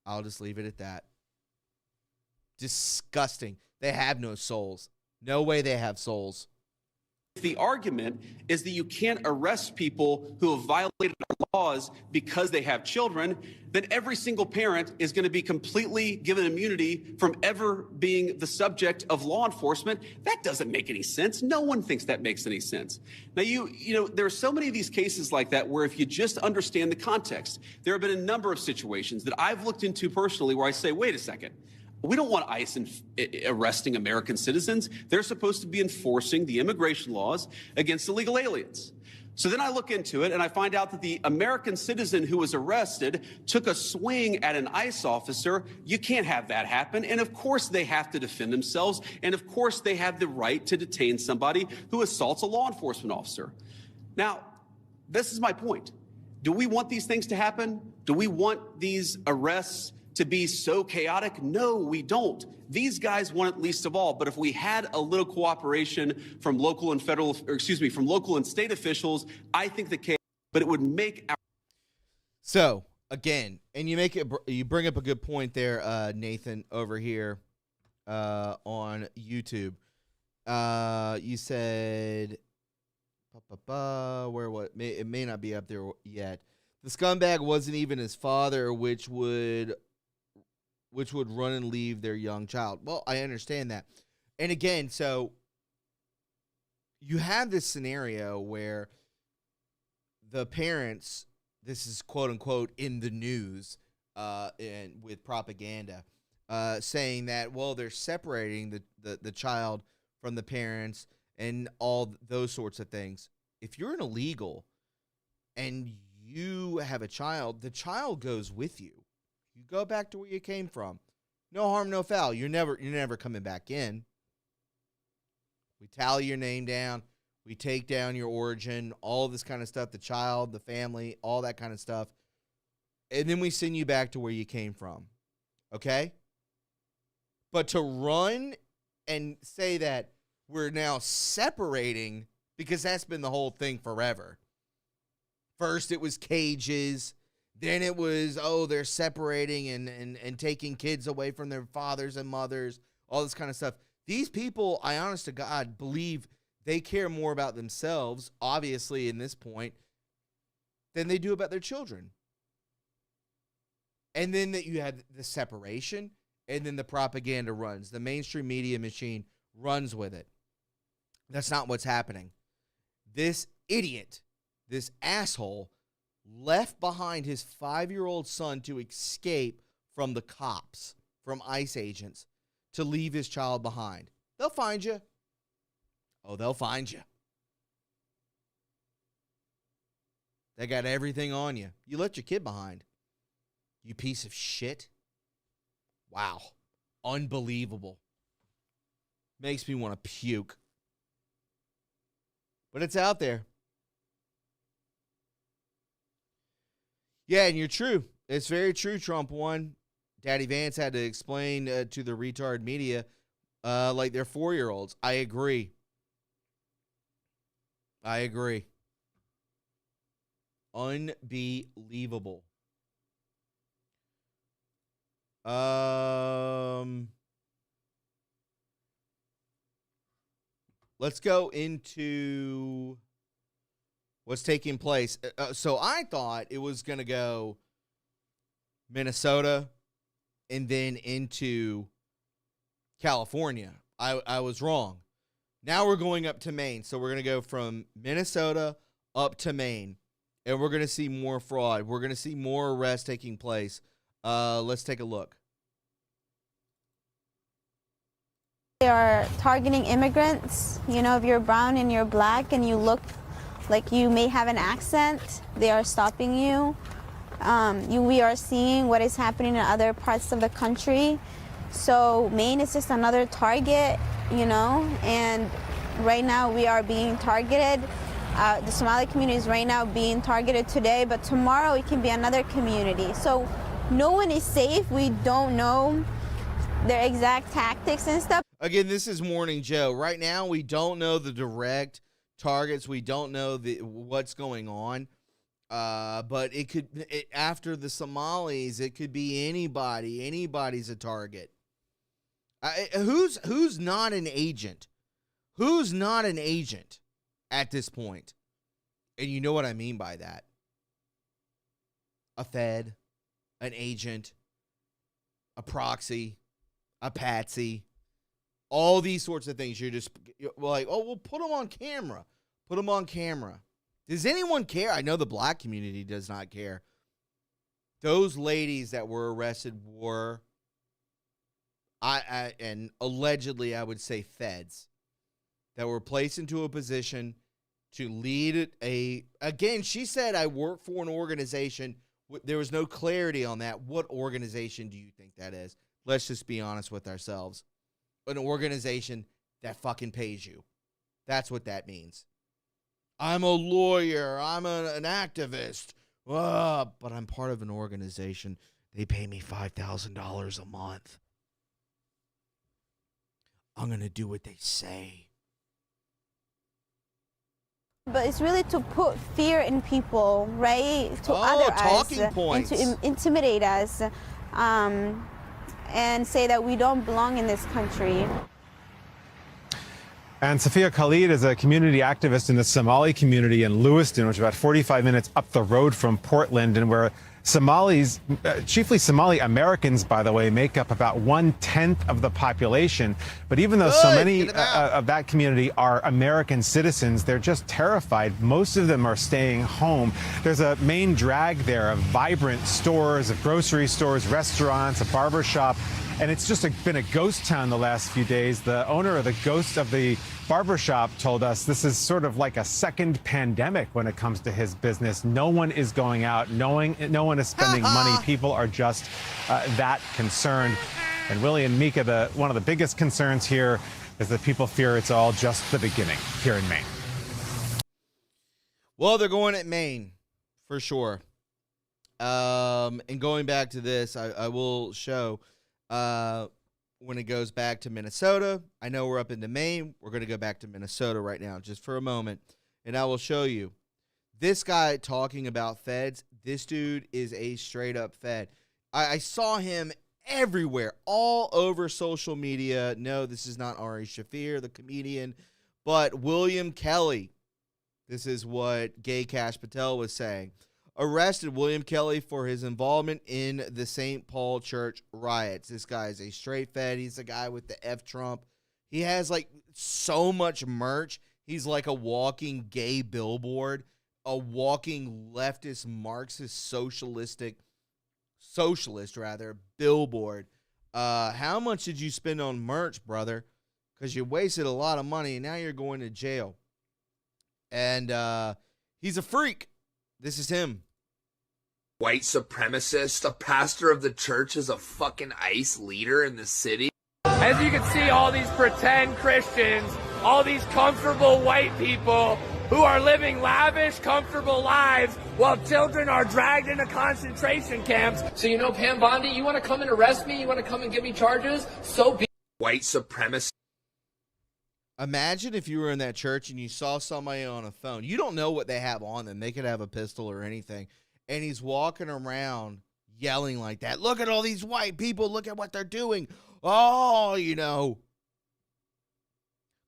I'll just leave it at that. Disgusting. They have no souls. No way they have souls. If the argument is that you can't arrest people who have violated our laws because they have children, then every single parent is going to be completely given immunity from ever being the subject of law enforcement. That doesn't make any sense. No one thinks that makes any sense. Now, you know, there are so many of these cases like that where if you just understand the context, there have been a number of situations that I've looked into personally where I say, wait a second. We don't want ICE arresting American citizens. They're supposed to be enforcing the immigration laws against illegal aliens. So then I look into it and I find out that the American citizen who was arrested took a swing at an ICE officer. You can't have that happen. And of course they have to defend themselves. And of course they have the right to detain somebody who assaults a law enforcement officer. Now, this is my point. Do we want these things to happen? Do we want these arrests to be so chaotic? No, we don't. These guys want it least of all. But if we had a little cooperation from local and from local and state officials, I think the case, but it would make our. So again, and you bring up a good point there, Nathan, over here on YouTube. You said, it may not be up there yet. The scumbag wasn't even his father, which would run and leave their young child. Well, I understand that. And again, so you have this scenario where the parents, this is quote unquote in the news and with propaganda, saying that, well, they're separating the child from the parents and all those sorts of things. If you're an illegal and you have a child, the child goes with you. You go back to where you came from. No harm, no foul. You're never coming back in. We tally your name down. We take down your origin, all this kind of stuff, the child, the family, all that kind of stuff. And then we send you back to where you came from. Okay? But to run and say that we're now separating, because that's been the whole thing forever. First it was cages. Then it was, they're separating and taking kids away from their fathers and mothers, all this kind of stuff. These people, I honest to God, believe they care more about themselves, obviously, in this point, than they do about their children. And then that you have the separation, and then the propaganda runs. The mainstream media machine runs with it. That's not what's happening. This idiot, this asshole, left behind his 5-year-old son to escape from the cops, from ICE agents, to leave his child behind. They'll find you. Oh, they'll find you. They got everything on you. You left your kid behind. You piece of shit. Wow. Unbelievable. Makes me want to puke. But it's out there. Yeah, and you're true. It's very true, Trump won. Daddy Vance had to explain to the retard media like they're 4-year-olds. I agree. Unbelievable. Let's go into what's taking place. So I thought it was going to go Minnesota and then into California. I was wrong. Now we're going up to Maine. So we're going to go from Minnesota up to Maine. And we're going to see more fraud. We're going to see more arrests taking place. Let's take a look. They are targeting immigrants. You know, if you're brown and you're black and you look like you may have an accent, they are stopping you. We are seeing what is happening in other parts of the country. So Maine is just another target. and right now we are being targeted. The Somali community is right now being targeted today, but tomorrow it can be another community. So no one is safe. We don't know their exact tactics and stuff. Again, this is Morning Joe. Right now, we don't know the direct targets. We don't know what's going on. But after the Somalis, it could be anybody. Anybody's a target. Who's not an agent? Who's not an agent at this point? And you know what I mean by that. A Fed, an agent, a proxy, a patsy, all these sorts of things. You're like, oh, we'll put them on camera. Put them on camera. Does anyone care? I know the black community does not care. Those ladies that were arrested were, and allegedly I would say feds, that were placed into a position to lead again, she said, I work for an organization. There was no clarity on that. What organization do you think that is? Let's just be honest with ourselves. An organization that fucking pays you. That's what that means. I'm a lawyer. I'm an activist. But I'm part of an organization. They pay me $5,000 a month. I'm going to do what they say. But it's really to put fear in people, right? To other talking us, points. and to intimidate us, and say that we don't belong in this country. And Sophia Khalid is a community activist in the Somali community in Lewiston, which is about 45 minutes up the road from Portland, and where Somalis, chiefly Somali Americans, by the way, make up about 1/10 of the population. But even though so many of that community are American citizens, they're just terrified. Most of them are staying home. There's a main drag there of vibrant stores, of grocery stores, restaurants, a barber shop. And it's just been a ghost town the last few days. The owner of the barbershop told us this is sort of like a second pandemic when it comes to his business. No one is going out. No one is spending money. People are just that concerned. And Willie and Mika, one of the biggest concerns here is that people fear it's all just the beginning here in Maine. Well, they're going at Maine for sure. And going back to this, I will show when it goes back to Minnesota. I know we're up into Maine. We're going to go back to Minnesota right now just for a moment. And I will show you this guy talking about feds. This dude is a straight up Fed. I saw him everywhere, all over social media. No, this is not Ari Shaffir, the comedian, but William Kelly. This is what Gay Cash Patel was saying. Arrested William Kelly for his involvement in the St. Paul church riots. This guy is a straight Fed. He's the guy with the F Trump. He has like so much merch. He's like a walking gay billboard, a walking leftist Marxist socialist billboard. How much did you spend on merch, brother? Because you wasted a lot of money and now you're going to jail. And he's a freak. This is him. White supremacist, a pastor of the church is a fucking ICE leader in the city. As you can see, all these pretend Christians, all these comfortable white people who are living lavish, comfortable lives while children are dragged into concentration camps. So you know, Pam Bondi, you want to come and arrest me? You want to come and give me charges? So be. White supremacist. Imagine if you were in that church and you saw somebody on a phone. You don't know what they have on them. They could have a pistol or anything. And he's walking around yelling like that. Look at all these white people. Look at what they're doing. Oh, you know,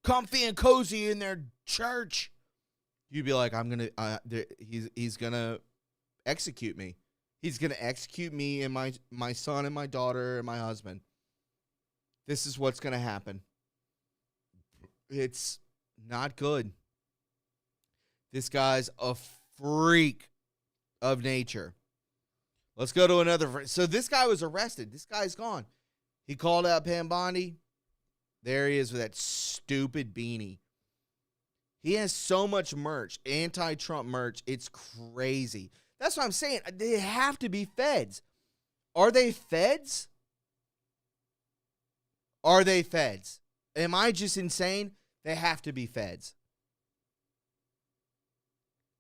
comfy and cozy in their church. You'd be like, he's going to execute me. He's going to execute me and my son and my daughter and my husband. This is what's going to happen. It's not good. This guy's a freak of nature. Let's go to another. So this guy was arrested. This guy's gone. He called out Pam Bondi. There he is with that stupid beanie. He has so much merch, anti-Trump merch. It's crazy. That's what I'm saying. They have to be feds. Are they feds? Are they feds? Am I just insane? They have to be feds.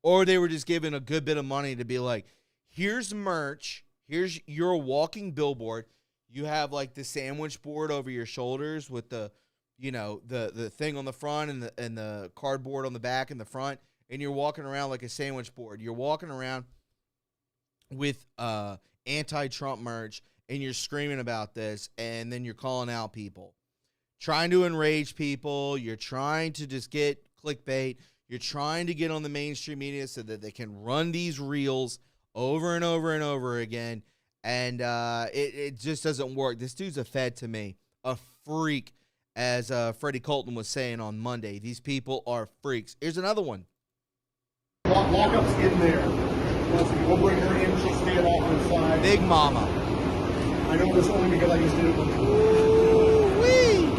Or they were just given a good bit of money to be like, here's merch. Here's your walking billboard. You have like the sandwich board over your shoulders with the, the thing on the front and the cardboard on the back and the front. And you're walking around like a sandwich board. You're walking around with anti-Trump merch and you're screaming about this. And then you're calling out people. Trying to enrage people. You're trying to just get clickbait. You're trying to get on the mainstream media so that they can run these reels over and over and over again. And it just doesn't work. This dude's a fed to me. A freak, as Freddie Colton was saying on Monday. These people are freaks. Here's another one. Lockup's in there. We'll bring her in. She'll stand off on the side. Big Mama. I know this only because I just did it before. Woo-wee.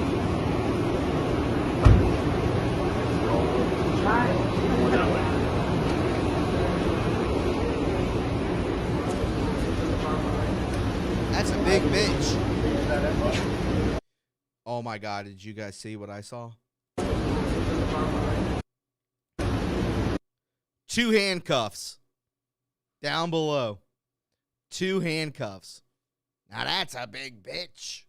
That's a big bitch. Oh my God, did you guys see what I saw? 2 handcuffs. Down below. 2 handcuffs. Now that's a big bitch.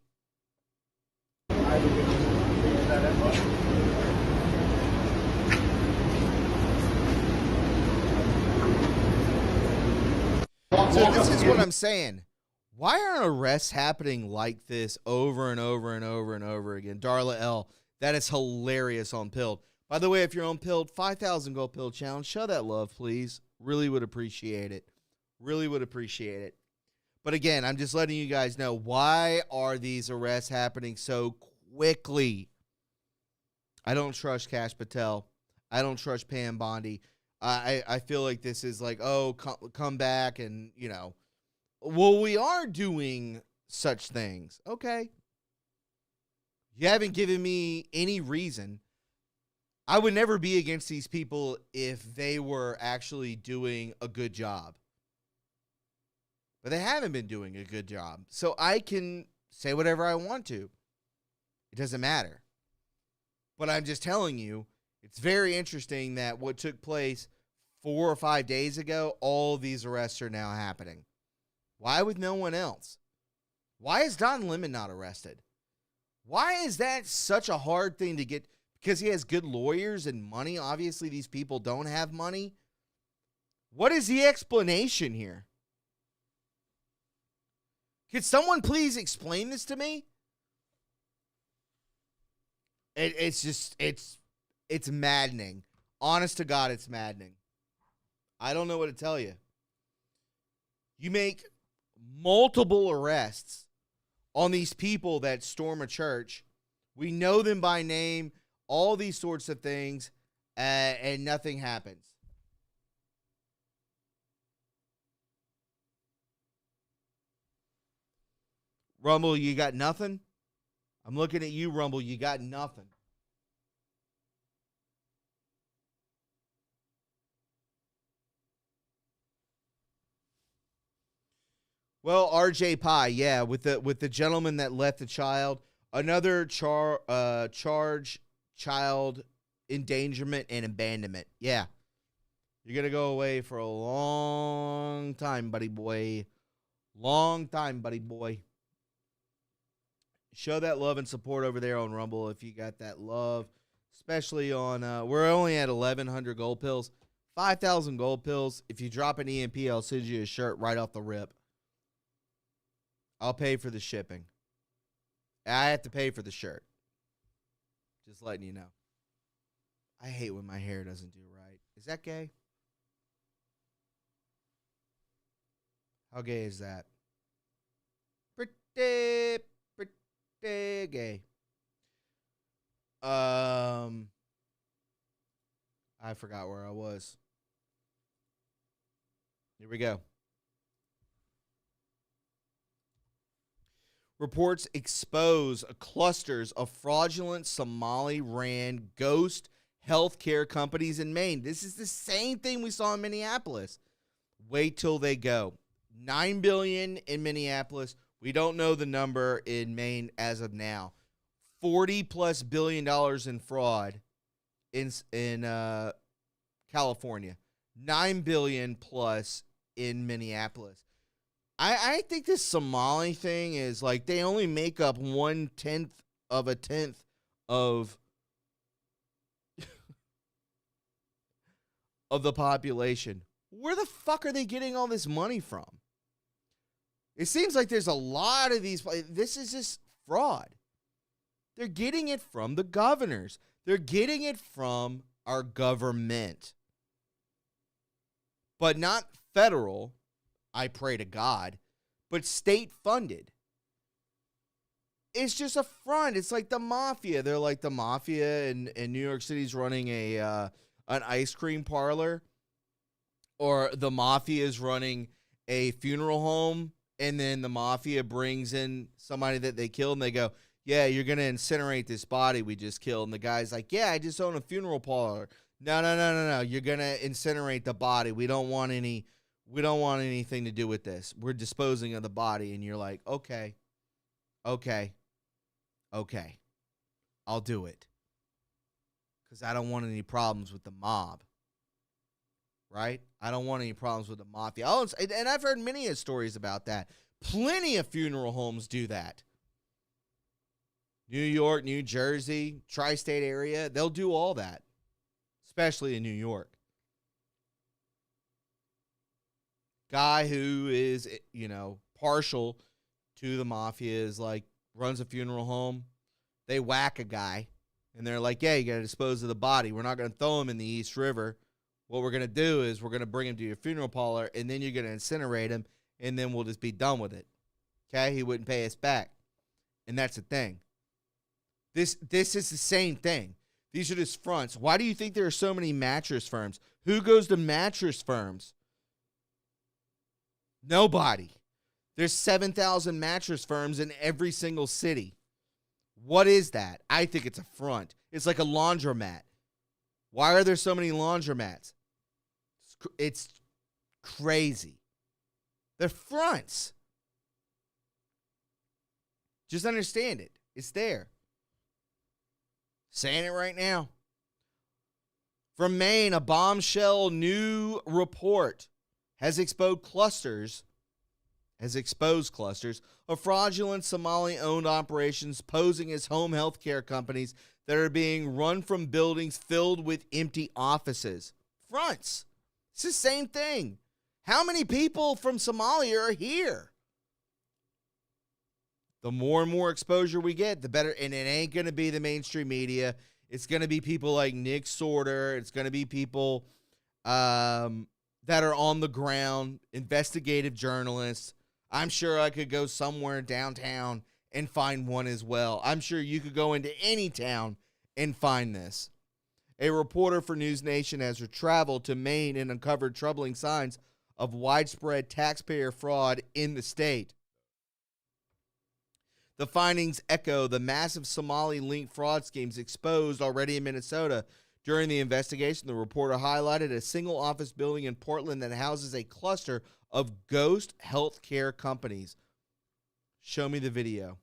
So this is what I'm saying. Why aren't arrests happening like this over and over and over and over again? Darla L., that is hilarious on Pilled. By the way, if you're on Pilled, 5,000 Gold Pill Challenge, show that love, please. Really would appreciate it. Really would appreciate it. But again, I'm just letting you guys know, why are these arrests happening so quickly? I don't trust Kash Patel. I don't trust Pam Bondi. I feel like this is like, oh, come back and, well, we are doing such things. Okay. You haven't given me any reason. I would never be against these people if they were actually doing a good job. But they haven't been doing a good job. So I can say whatever I want to. It doesn't matter. But I'm just telling you, it's very interesting that what took place 4 or 5 days ago, all of these arrests are now happening. Why with no one else? Why is Don Lemon not arrested? Why is that such a hard thing to get? Because he has good lawyers and money. Obviously, these people don't have money. What is the explanation here? Could someone please explain this to me? It's maddening. Honest to God, it's maddening. I don't know what to tell you. You make multiple arrests on these people that storm a church. We know them by name, all these sorts of things, and nothing happens. Rumble, you got nothing? I'm looking at you, Rumble. You got nothing. Well, RJ Pie, yeah, with the gentleman that left the child, another charge, child endangerment and abandonment. Yeah, you're gonna go away for a long time, buddy boy. Long time, buddy boy. Show that love and support over there on Rumble if you got that love, especially on. We're only at 1,100 gold pills, 5,000 gold pills. If you drop an EMP, I'll send you a shirt right off the rip. I'll pay for the shipping. I have to pay for the shirt. Just letting you know. I hate when my hair doesn't do right. Is that gay? How gay is that? Pretty gay. I forgot where I was. Here we go. Reports expose clusters of fraudulent Somali-ran ghost healthcare companies in Maine. This is the same thing we saw in Minneapolis. Wait till they go. $9 billion in Minneapolis. We don't know the number in Maine as of now. $40+ billion in fraud in California, $9 billion plus in Minneapolis. I think this Somali thing is like they only make up 1/10 of a tenth of the population. Where the fuck are they getting all this money from? It seems like there's a lot of these. This is just fraud. They're getting it from the governors. They're getting it from our government. But not federal, I pray to God, but state funded. It's just a front. It's like the mafia. They're like the mafia in New York City's running an ice cream parlor, or the mafia is running a funeral home, and then the mafia brings in somebody that they killed, and they go, yeah, you're going to incinerate this body we just killed. And the guy's like, yeah, I just own a funeral parlor. No. You're going to incinerate the body. We don't want anything to do with this. We're disposing of the body. And you're like, okay. I'll do it. Because I don't want any problems with the mob. Right? I don't want any problems with the mafia. And I've heard many stories about that. Plenty of funeral homes do that. New York, New Jersey, tri-state area, they'll do all that, especially in New York. Guy who is, partial to the mafia is like, runs a funeral home. They whack a guy, and they're like, yeah, you got to dispose of the body. We're not going to throw him in the East River. What we're going to do is we're going to bring him to your funeral parlor, and then you're going to incinerate him, and then we'll just be done with it. Okay? He wouldn't pay us back. And that's the thing. This is the same thing. These are just fronts. Why do you think there are so many mattress firms? Who goes to mattress firms? Nobody. There's 7,000 mattress firms in every single city. What is that? I think it's a front. It's like a laundromat. Why are there so many laundromats? It's crazy. They're fronts. Just understand it. It's there. Saying it right now. From Maine, a bombshell new report has exposed clusters of fraudulent Somali-owned operations posing as home health care companies that are being run from buildings filled with empty offices. Fronts. It's the same thing. How many people from Somalia are here? The more and more exposure we get, the better. And it ain't going to be the mainstream media. It's going to be people like Nick Sorter. It's going to be people that are on the ground, investigative journalists. I'm sure I could go somewhere downtown and find one as well. I'm sure you could go into any town and find this. A reporter for News Nation has traveled to Maine and uncovered troubling signs of widespread taxpayer fraud in the state. The findings echo the massive Somali-linked fraud schemes exposed already in Minnesota. During the investigation, the reporter highlighted a single office building in Portland that houses a cluster of ghost healthcare companies. Show me the video.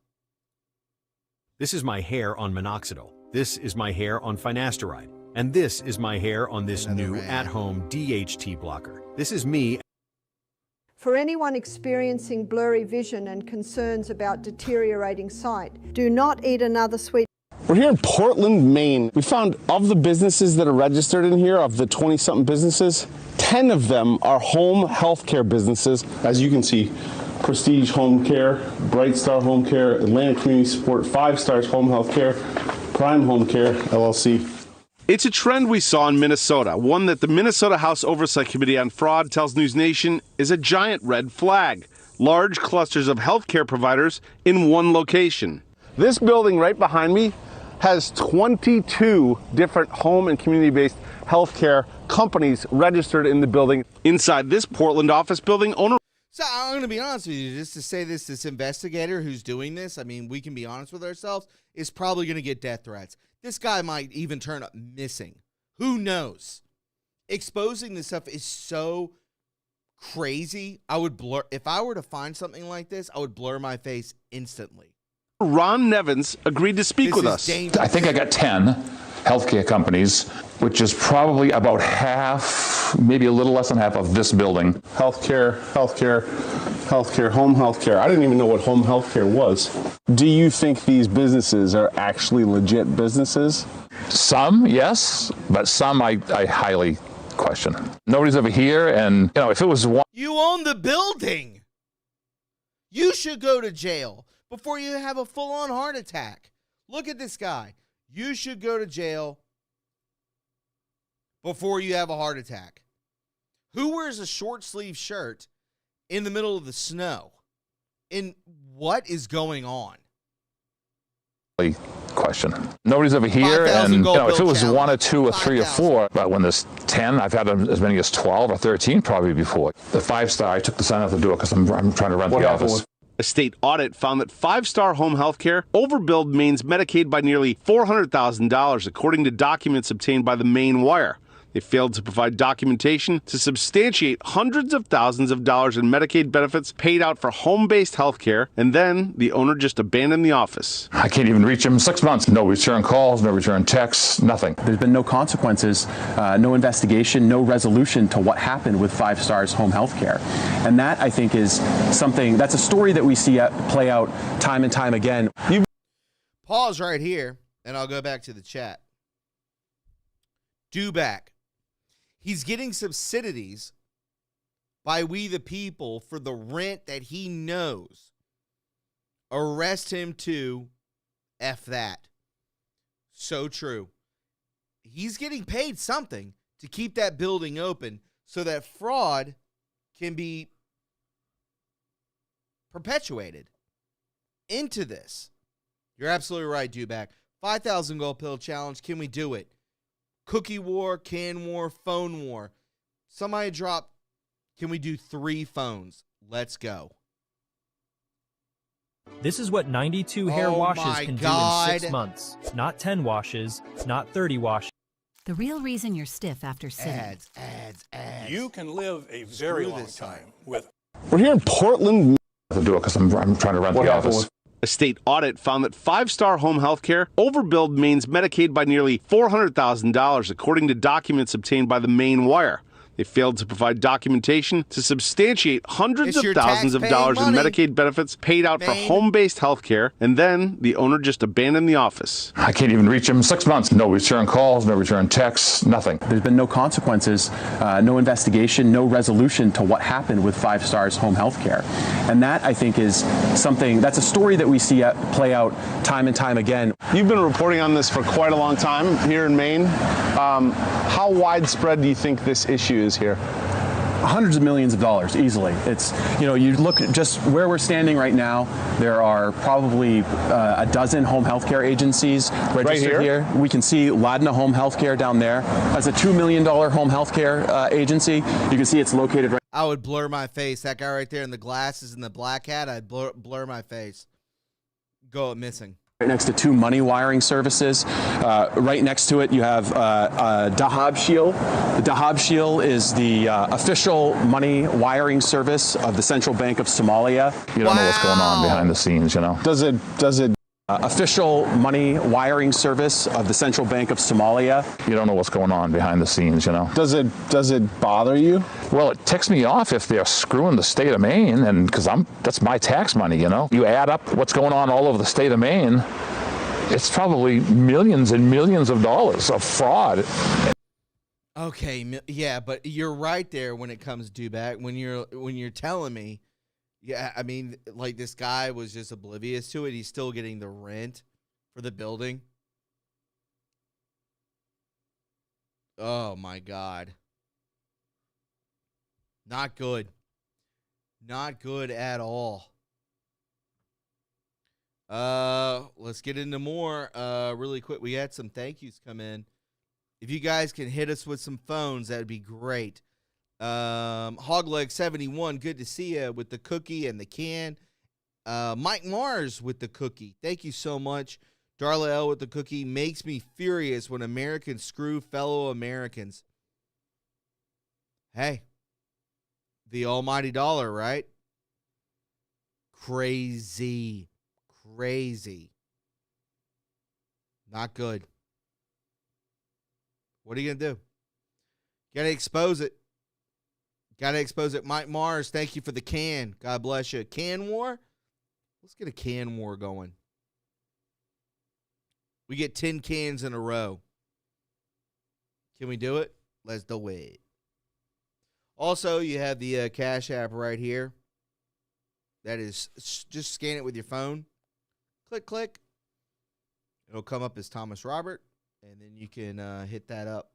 This is my hair on minoxidil. This is my hair on finasteride. And this is my hair on this new at-home DHT blocker. This is me. For anyone experiencing blurry vision and concerns about deteriorating sight, do not eat another sweet. We're here in Portland, Maine. We found of the businesses that are registered in here, of the 20-something businesses, 10 of them are home healthcare businesses. As you can see, Prestige Home Care, Bright Star Home Care, Atlantic Community Support, 5 Stars Home Health Care, Prime Home Care, LLC. It's a trend we saw in Minnesota, one that the Minnesota House Oversight Committee on Fraud tells News Nation is a giant red flag. Large clusters of healthcare providers in one location. This building right behind me has 22 different home and community-based healthcare companies registered in the building. Inside this Portland office building, owner... So I'm going to be honest with you, just to say this investigator who's doing this, I mean, we can be honest with ourselves, is probably going to get death threats. This guy might even turn up missing. Who knows? Exposing this stuff is so crazy. If I were to find something like this, I would blur my face instantly. Ron Nevins agreed to speak with us. I think I got 10 healthcare companies, which is probably about half, maybe a little less than half of this building. Healthcare, home healthcare. I didn't even know what home healthcare was. Do you think these businesses are actually legit businesses? Some, yes, but some I highly question. Nobody's ever here, and if it was one. You own the building. You should go to jail before you have a full-on heart attack. Look at this guy. You should go to jail before you have a heart attack. Who wears a short sleeve shirt in the middle of the snow? And what is going on? Question. Nobody's ever here, and if it was challenge. 1 or 2 or 3 or 4, but when there's 10, I've had as many as 12 or 13 probably before. The 5-star, I took the sign out the door because I'm trying to rent the office. A state audit found that 5-star home healthcare overbilled Maine's Medicaid by nearly $400,000, according to documents obtained by the Maine Wire. They failed to provide documentation to substantiate hundreds of thousands of dollars in Medicaid benefits paid out for home-based health care, and then the owner just abandoned the office. I can't even reach him 6 months. No return calls, no return texts, nothing. There's been no consequences, no investigation, no resolution to what happened with 5-Stars home health care. And that, I think, is something, that's a story that we see play out time and time again. Pause right here, and I'll go back to the chat. Back. He's getting subsidies by we the people for the rent that he knows. Arrest him too. F that. So true. He's getting paid something to keep that building open so that fraud can be perpetuated into this. You're absolutely right, Duback. 5,000 gold pill challenge. Can we do it? Cookie war, can war, phone war. Somebody drop, can we do 3 phones? Let's go. This is what 92 hair washes can do in 6 months. Not 10 washes, not 30 washes. The real reason you're stiff after sitting. Ads. You can live a very long time with. We're here in Portland. To do it because I'm trying to rent the office. A state audit found that 5-star home healthcare overbilled Maine's Medicaid by nearly $400,000, according to documents obtained by the Maine Wire. They failed to provide documentation to substantiate hundreds of thousands of dollars in Medicaid benefits paid out for home-based health care, and then the owner just abandoned the office. I can't even reach him 6 months. No return calls, no return texts, nothing. There's been no consequences, no investigation, no resolution to what happened with 5-Stars home health care. And that, I think, is something, that's a story that we see play out time and time again. You've been reporting on this for quite a long time here in Maine. How widespread do you think this issue is here? Hundreds of millions of dollars, easily. It's, you look at just where we're standing right now, there are probably a dozen home healthcare agencies registered right here. We can see Ladna Home Healthcare down there. That's a $2 million home healthcare agency. You can see it's located right. I would blur my face. That guy right there in the glasses and the black hat, I'd blur my face. Go missing. Right next to 2 money wiring services. Right next to it, you have Dahab Shield. The Dahab Shield is the official money wiring service of the Central Bank of Somalia. You don't know what's going on behind the scenes, Does it official money wiring service of the Central Bank of Somalia. You don't know what's going on behind the scenes, Does it bother you? Well, it ticks me off if they're screwing the state of Maine, and because that's my tax money, You add up what's going on all over the state of Maine, it's probably millions and millions of dollars of fraud. Okay, yeah, but you're right there when it comes to back. When you're telling me, yeah, I mean, like this guy was just oblivious to it. He's still getting the rent for the building. Oh my God. Not good. Not good at all. Let's get into more really quick. We had some thank yous come in. If you guys can hit us with some phones, that would be great. Hogleg71, good to see you with the cookie and the can. Mike Mars with the cookie. Thank you so much. Darla L with the cookie. Makes me furious when Americans screw fellow Americans. Hey, the almighty dollar, right? Crazy. crazy. Not good. What are you going to do? Got to expose it. Got to expose it. Mike Mars, thank you for the can. God bless you. Can war? Let's get a can war going. We get 10 cans in a row. Can we do it? Let's do it. Also, you have the Cash App right here. That is, just scan it with your phone. Click, click. It'll come up as Thomas Robert, and then you can hit that up,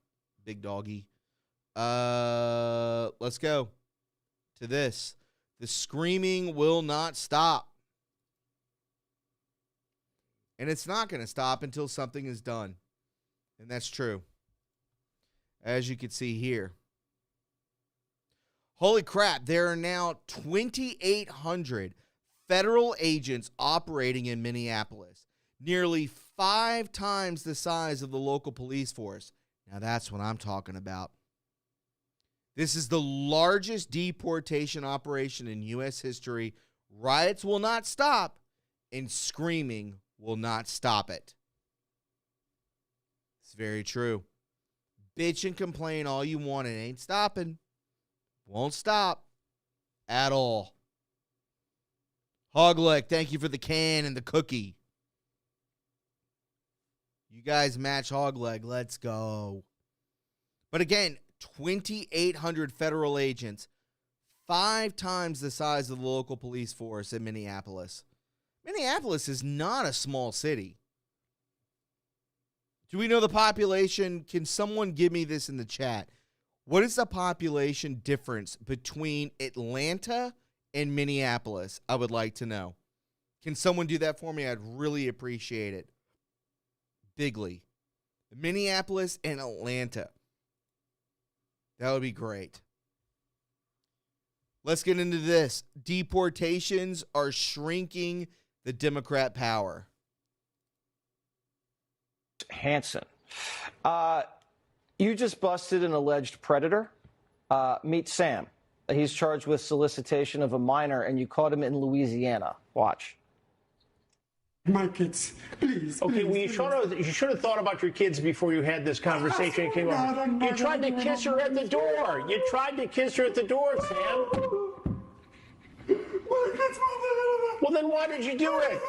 big doggy. Let's go to this. The screaming will not stop. And it's not going to stop until something is done. And that's true. As you can see here. Holy crap, there are now 2,800 federal agents operating in Minneapolis. Nearly 5 times the size of the local police force. Now that's what I'm talking about. This is the largest deportation operation in U.S. history. Riots will not stop, and screaming will not stop it. It's very true. Bitch and complain all you want. It ain't stopping. Won't stop at all. Hogleg, thank you for the can and the cookie. You guys match Hogleg. Let's go. But again, 2,800 federal agents, 5 times the size of the local police force in Minneapolis. Minneapolis is not a small city. Do we know the population? Can someone give me this in the chat? What is the population difference between Atlanta and Minneapolis? I would like to know. Can someone do that for me? I'd really appreciate it. Bigly. Minneapolis and Atlanta. That would be great. Let's get into this. Deportations are shrinking the Democrat power. Hansen. You just busted an alleged predator. Meet Sam. He's charged with solicitation of a minor, and you caught him in Louisiana. Watch. My kids, please. Okay, well, you should have thought about your kids before you had this conversation. Came over. You tried to kiss her at the door. You tried to kiss her at the door, Sam. Well, then why did you do it?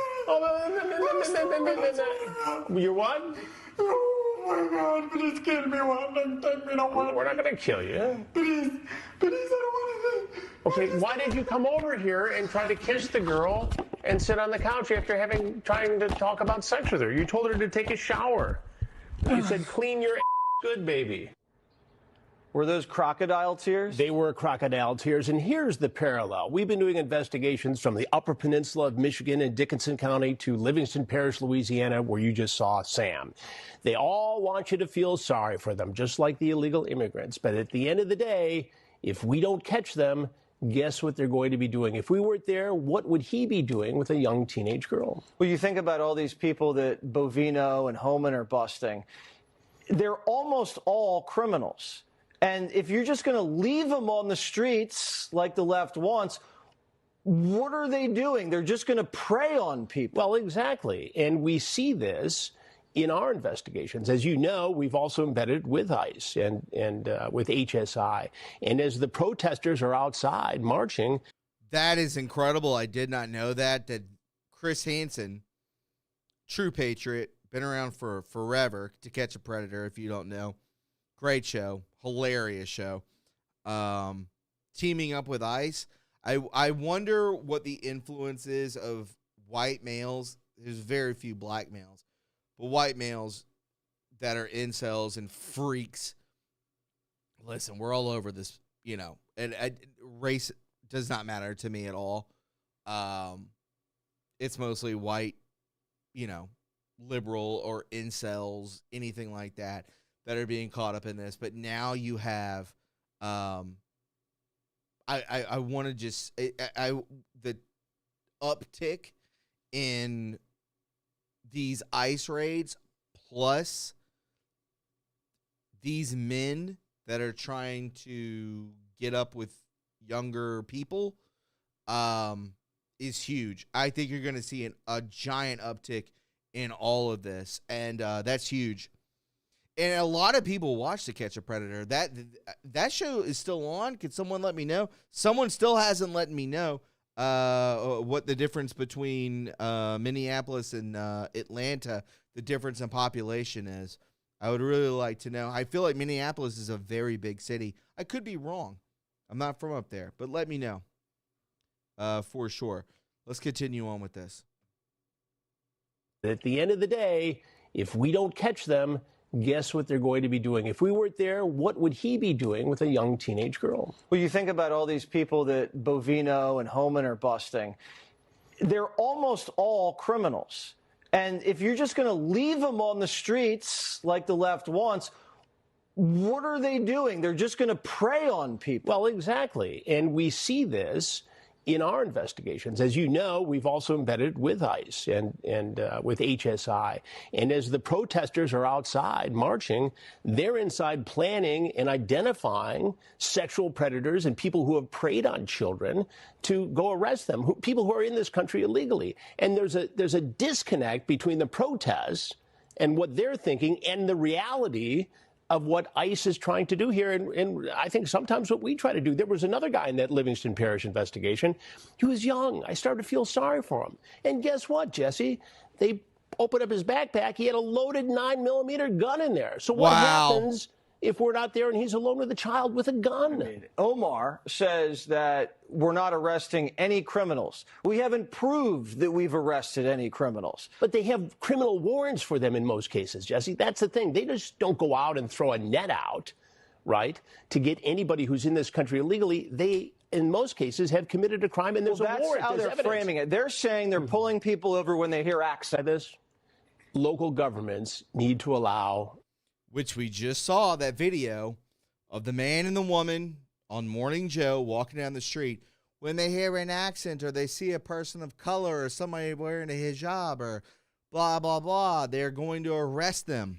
You're what? Oh my God! Please kill me one and take me no one. We're not going to kill you. Please, I don't want to. Okay, why did you come over here and try to kiss the girl and sit on the couch after trying to talk about sex with her? You told her to take a shower. You said clean your good, baby. Were those crocodile tears? They were crocodile tears, and here's the parallel. We've been doing investigations from the Upper Peninsula of Michigan and Dickinson County to Livingston Parish, Louisiana, where you just saw Sam. They all want you to feel sorry for them, just like the illegal immigrants. But at the end of the day, if we don't catch them, guess what they're going to be doing? If we weren't there, what would he be doing with a young teenage girl? Well, you think about all these people that Bovino and Homan are busting. They're almost all criminals. And if you're just going to leave them on the streets like the left wants, what are they doing? They're just going to prey on people. Well, exactly. And we see this in our investigations. As you know, we've also embedded with ICE and with HSI. And as the protesters are outside marching. That is incredible. I did not know that Chris Hansen, true patriot, been around for forever, To Catch a Predator, if you don't know. Great show. Hilarious show. Teaming up with ICE. I wonder what the influence is of white males. There's very few black males. But white males that are incels and freaks. Listen, we're all over this, and race does not matter to me at all. It's mostly white, liberal or incels, anything like that are being caught up in this. But now you have, I want to just, the uptick in these ICE raids, plus these men that are trying to get up with younger people, is huge. I think you're going to see a giant uptick in all of this, and that's huge. And a lot of people watch To Catch a Predator. That show is still on. Could someone let me know? Someone still hasn't let me know what the difference between Minneapolis and Atlanta, the difference in population is. I would really like to know. I feel like Minneapolis is a very big city. I could be wrong. I'm not from up there, but let me know for sure. Let's continue on with this. At the end of the day, if we don't catch them, guess what they're going to be doing? If we weren't there, what would he be doing with a young teenage girl? Well, you think about all these people that Bovino and Homan are busting. They're almost all criminals. And if you're just going to leave them on the streets like the left wants, what are they doing? They're just going to prey on people. Well, exactly. And we see this in our investigations. As you know, we've also embedded with ICE and with HSI. And as the protesters are outside marching, they're inside planning and identifying sexual predators and people who have preyed on children to go arrest them, people who are in this country illegally. And there's a disconnect between the protests and what they're thinking and the reality of what ICE is trying to do here, and I think sometimes what we try to do. There was another guy in that Livingston Parish investigation. He was young. I started to feel sorry for him. And guess what, Jesse? They opened up his backpack. He had a loaded 9mm gun in there. So what happens if we're not there and he's alone with a child with a gun? I mean, Omar says that we're not arresting any criminals. We haven't proved that we've arrested any criminals. But they have criminal warrants for them in most cases, Jesse. That's the thing. They just don't go out and throw a net out, right, to get anybody who's in this country illegally. They, in most cases, have committed a crime, and there's a warrant. That's how they're framing it. They're saying they're pulling people over when they hear accents. Local governments need to allow, which we just saw that video of the man and the woman on Morning Joe walking down the street. When they hear an accent or they see a person of color or somebody wearing a hijab or blah, blah, blah, they're going to arrest them.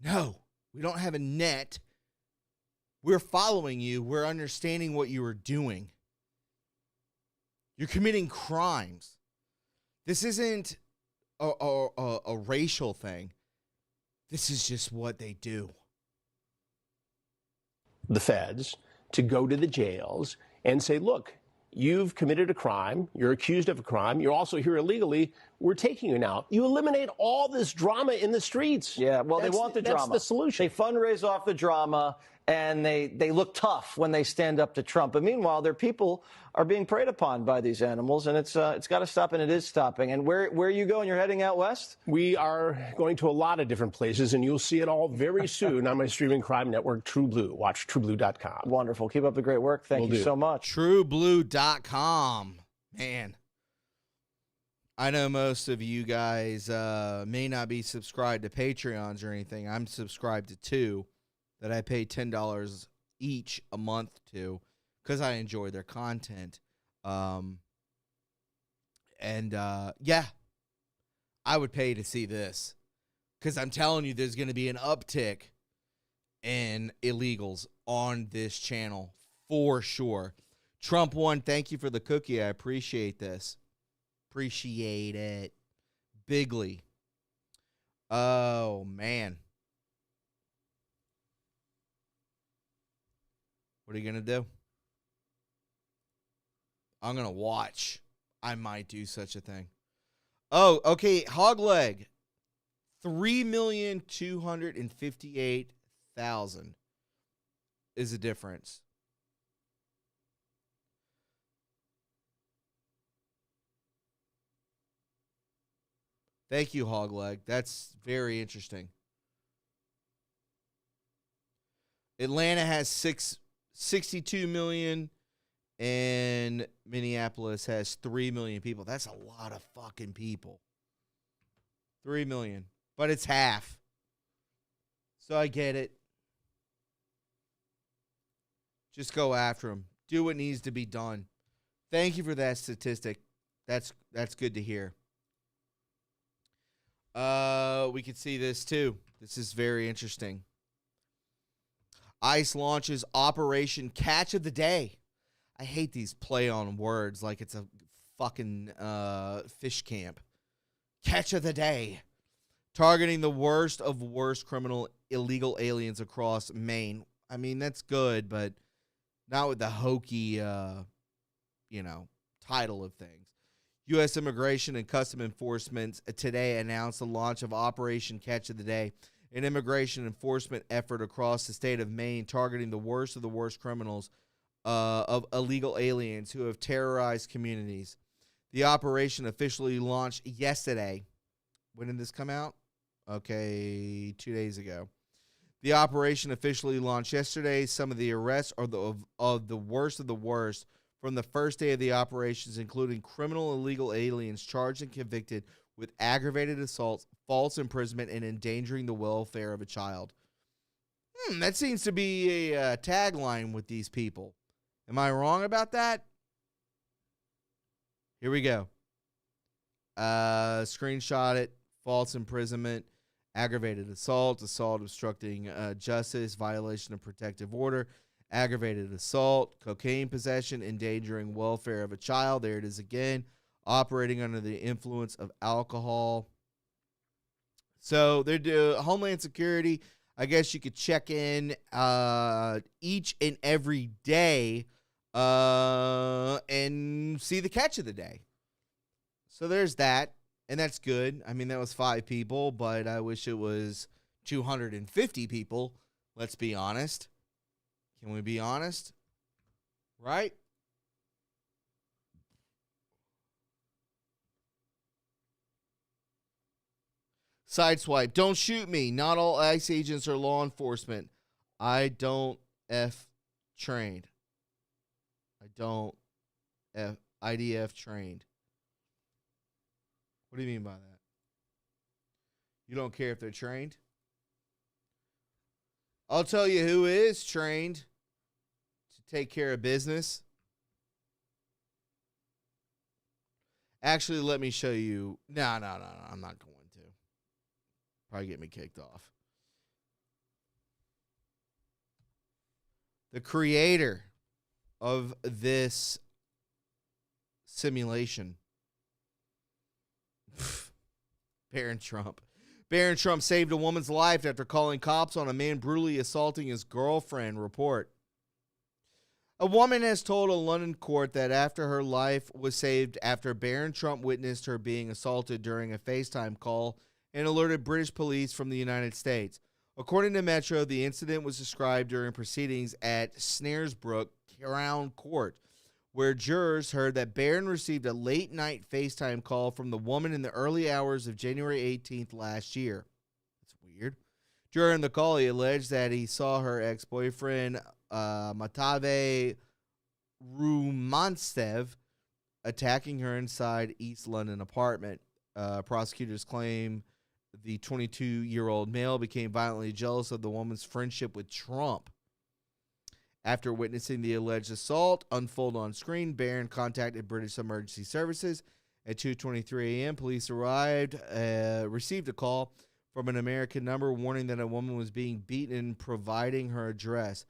No, we don't have a net. We're following you. We're understanding what you are doing. You're committing crimes. This isn't a racial thing. This is just what they do. The feds to go to the jails and say, look, you've committed a crime. You're accused of a crime. You're also here illegally. We're taking you now. You eliminate all this drama in the streets. Yeah, well, they want the drama. That's the solution. They fundraise off the drama, and they look tough when they stand up to Trump. But meanwhile, their people are being preyed upon by these animals, and it's got to stop, and it is stopping. And where are you going? You're heading out west? We are going to a lot of different places, and you'll see it all very soon on my streaming crime network, True Blue. Watch TrueBlue.com. Wonderful. Keep up the great work. Thank you so much. TrueBlue.com. Man, I know most of you guys may not be subscribed to Patreons or anything. I'm subscribed to 2 that I pay $10 each a month to because I enjoy their content. Yeah, I would pay to see this because I'm telling you there's going to be an uptick in illegals on this channel for sure. Trump 1, thank you for the cookie. I appreciate this. Appreciate it. Bigly. Oh, man. What are you going to do? I'm going to watch. I might do such a thing. Oh, okay. Hog leg. 3,258,000 is the difference. Thank you, Hog leg. That's very interesting. Atlanta has 62 million, and Minneapolis has 3 million people. That's a lot of fucking people. 3 million. But it's half. So I get it. Just go after them. Do what needs to be done. Thank you for that statistic. That's good to hear. We could see this too. This is very interesting. ICE launches Operation Catch of the Day. I hate these play on words like it's a fucking fish camp. Catch of the day. Targeting the worst of worst criminal illegal aliens across Maine. I mean, that's good, but not with the hokey, title of things. U.S. Immigration and Custom Enforcement today announced the launch of Operation Catch of the Day, an immigration enforcement effort across the state of Maine targeting the worst of the worst criminals of illegal aliens who have terrorized communities. The operation officially launched yesterday. When did this come out? Okay, 2 days ago. The operation officially launched yesterday. Some of the arrests are of the worst of the worst from the first day of the operations, including criminal illegal aliens charged and convicted with aggravated assaults, false imprisonment, and endangering the welfare of a child. That seems to be a tagline with these people. Am I wrong about that? Here we go. Screenshot it. False imprisonment, aggravated assault obstructing justice, violation of protective order, aggravated assault, cocaine possession, endangering welfare of a child. There it is again. Operating under the influence of alcohol. So they're doing Homeland Security. I guess you could check in each and every day and see the catch of the day. So there's that. And that's good. I mean, that was 5 people, but I wish it was 250 people. Let's be honest. Can we be honest? Right? Sideswipe. Don't shoot me. Not all ICE agents are law enforcement. I don't trained. I don't IDF trained. What do you mean by that? You don't care if they're trained? I'll tell you who is trained to take care of business. Actually, let me show you. No, I'm not going to. Probably get me kicked off. The creator of this simulation. Barron Trump. Barron Trump saved a woman's life after calling cops on a man brutally assaulting his girlfriend. Report. A woman has told a London court that after her life was saved after Barron Trump witnessed her being assaulted during a FaceTime call and alerted British police from the United States. According to Metro, the incident was described during proceedings at Snaresbrook Crown Court, where jurors heard that Barron received a late-night FaceTime call from the woman in the early hours of January 18th last year. That's weird. During the call, he alleged that he saw her ex-boyfriend, Matave Rumanstev, attacking her inside East London apartment. Prosecutors claim the 22-year-old male became violently jealous of the woman's friendship with Trump. After witnessing the alleged assault unfold on screen, Barron contacted British Emergency Services. At 2:23 a.m., police arrived, received a call from an American number warning that a woman was being beaten and providing her address.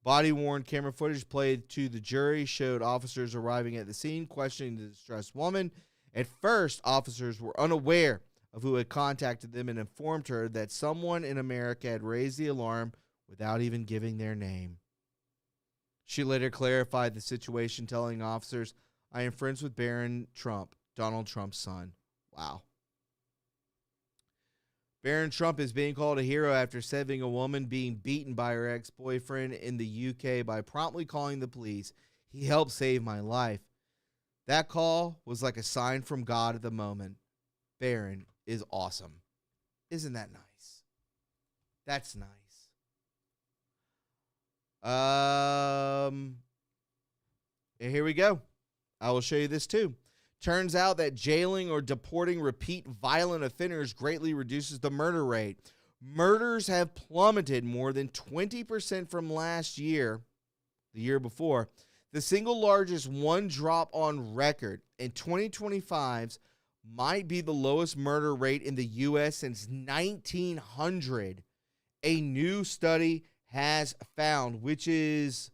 Body-worn camera footage played to the jury showed officers arriving at the scene, questioning the distressed woman. At first, officers were unaware of who had contacted them and informed her that someone in America had raised the alarm without even giving their name. She later clarified the situation, telling officers, "I am friends with Barron Trump, Donald Trump's son." Wow. Barron Trump is being called a hero after saving a woman being beaten by her ex-boyfriend in the UK by promptly calling the police. "He helped save my life." That call was like a sign from God at the moment. Barron is awesome. Isn't that nice? That's nice. Here we go. I will show you this too. Turns out that jailing or deporting repeat violent offenders greatly reduces the murder rate. Murders have plummeted more than 20% from last year, the year before. The single largest one drop on record in 2025's might be the lowest murder rate in the U.S. since 1900. A new study has found, which is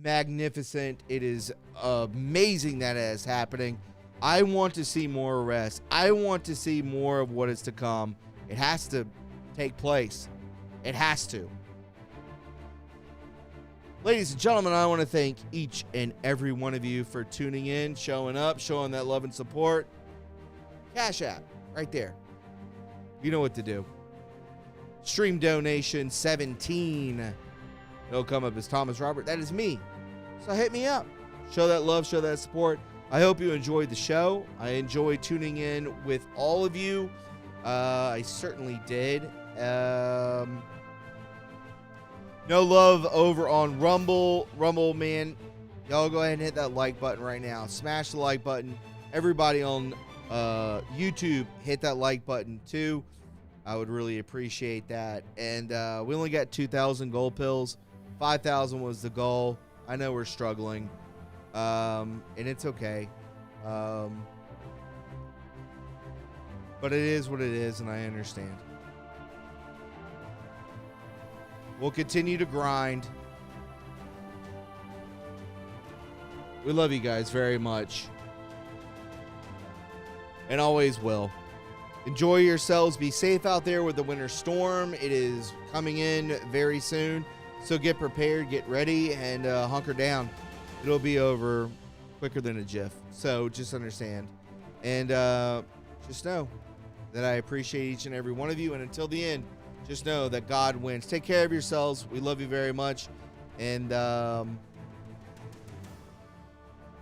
magnificent. It is amazing that it is happening. I want to see more arrests. I want to see more of what is to come. It has to take place. It has to. Ladies and gentlemen, I want to thank each and every one of you for tuning in, showing up, showing that love and support. Cash App, right there. You know what to do. Stream donation 17. It'll come up as Thomas Robert. That is me. So hit me up. Show that love, show that support. I hope you enjoyed the show. I enjoyed tuning in with all of you. I certainly did. No love over on Rumble. Rumble, man. Y'all go ahead and hit that like button right now. Smash the like button. Everybody on YouTube, hit that like button too. I would really appreciate that. And we only got 2,000 gold pills. 5,000 was the goal. I know we're struggling. And it's okay. But it is what it is, and I understand. We'll continue to grind. We love you guys very much. And always will. Enjoy yourselves. Be safe out there with the winter storm. It is coming in very soon. So get prepared, get ready, and hunker down. It'll be over quicker than a GIF. So just understand. And just know that I appreciate each and every one of you. And until the end, just know that God wins. Take care of yourselves. We love you very much. And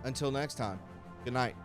until next time, good night.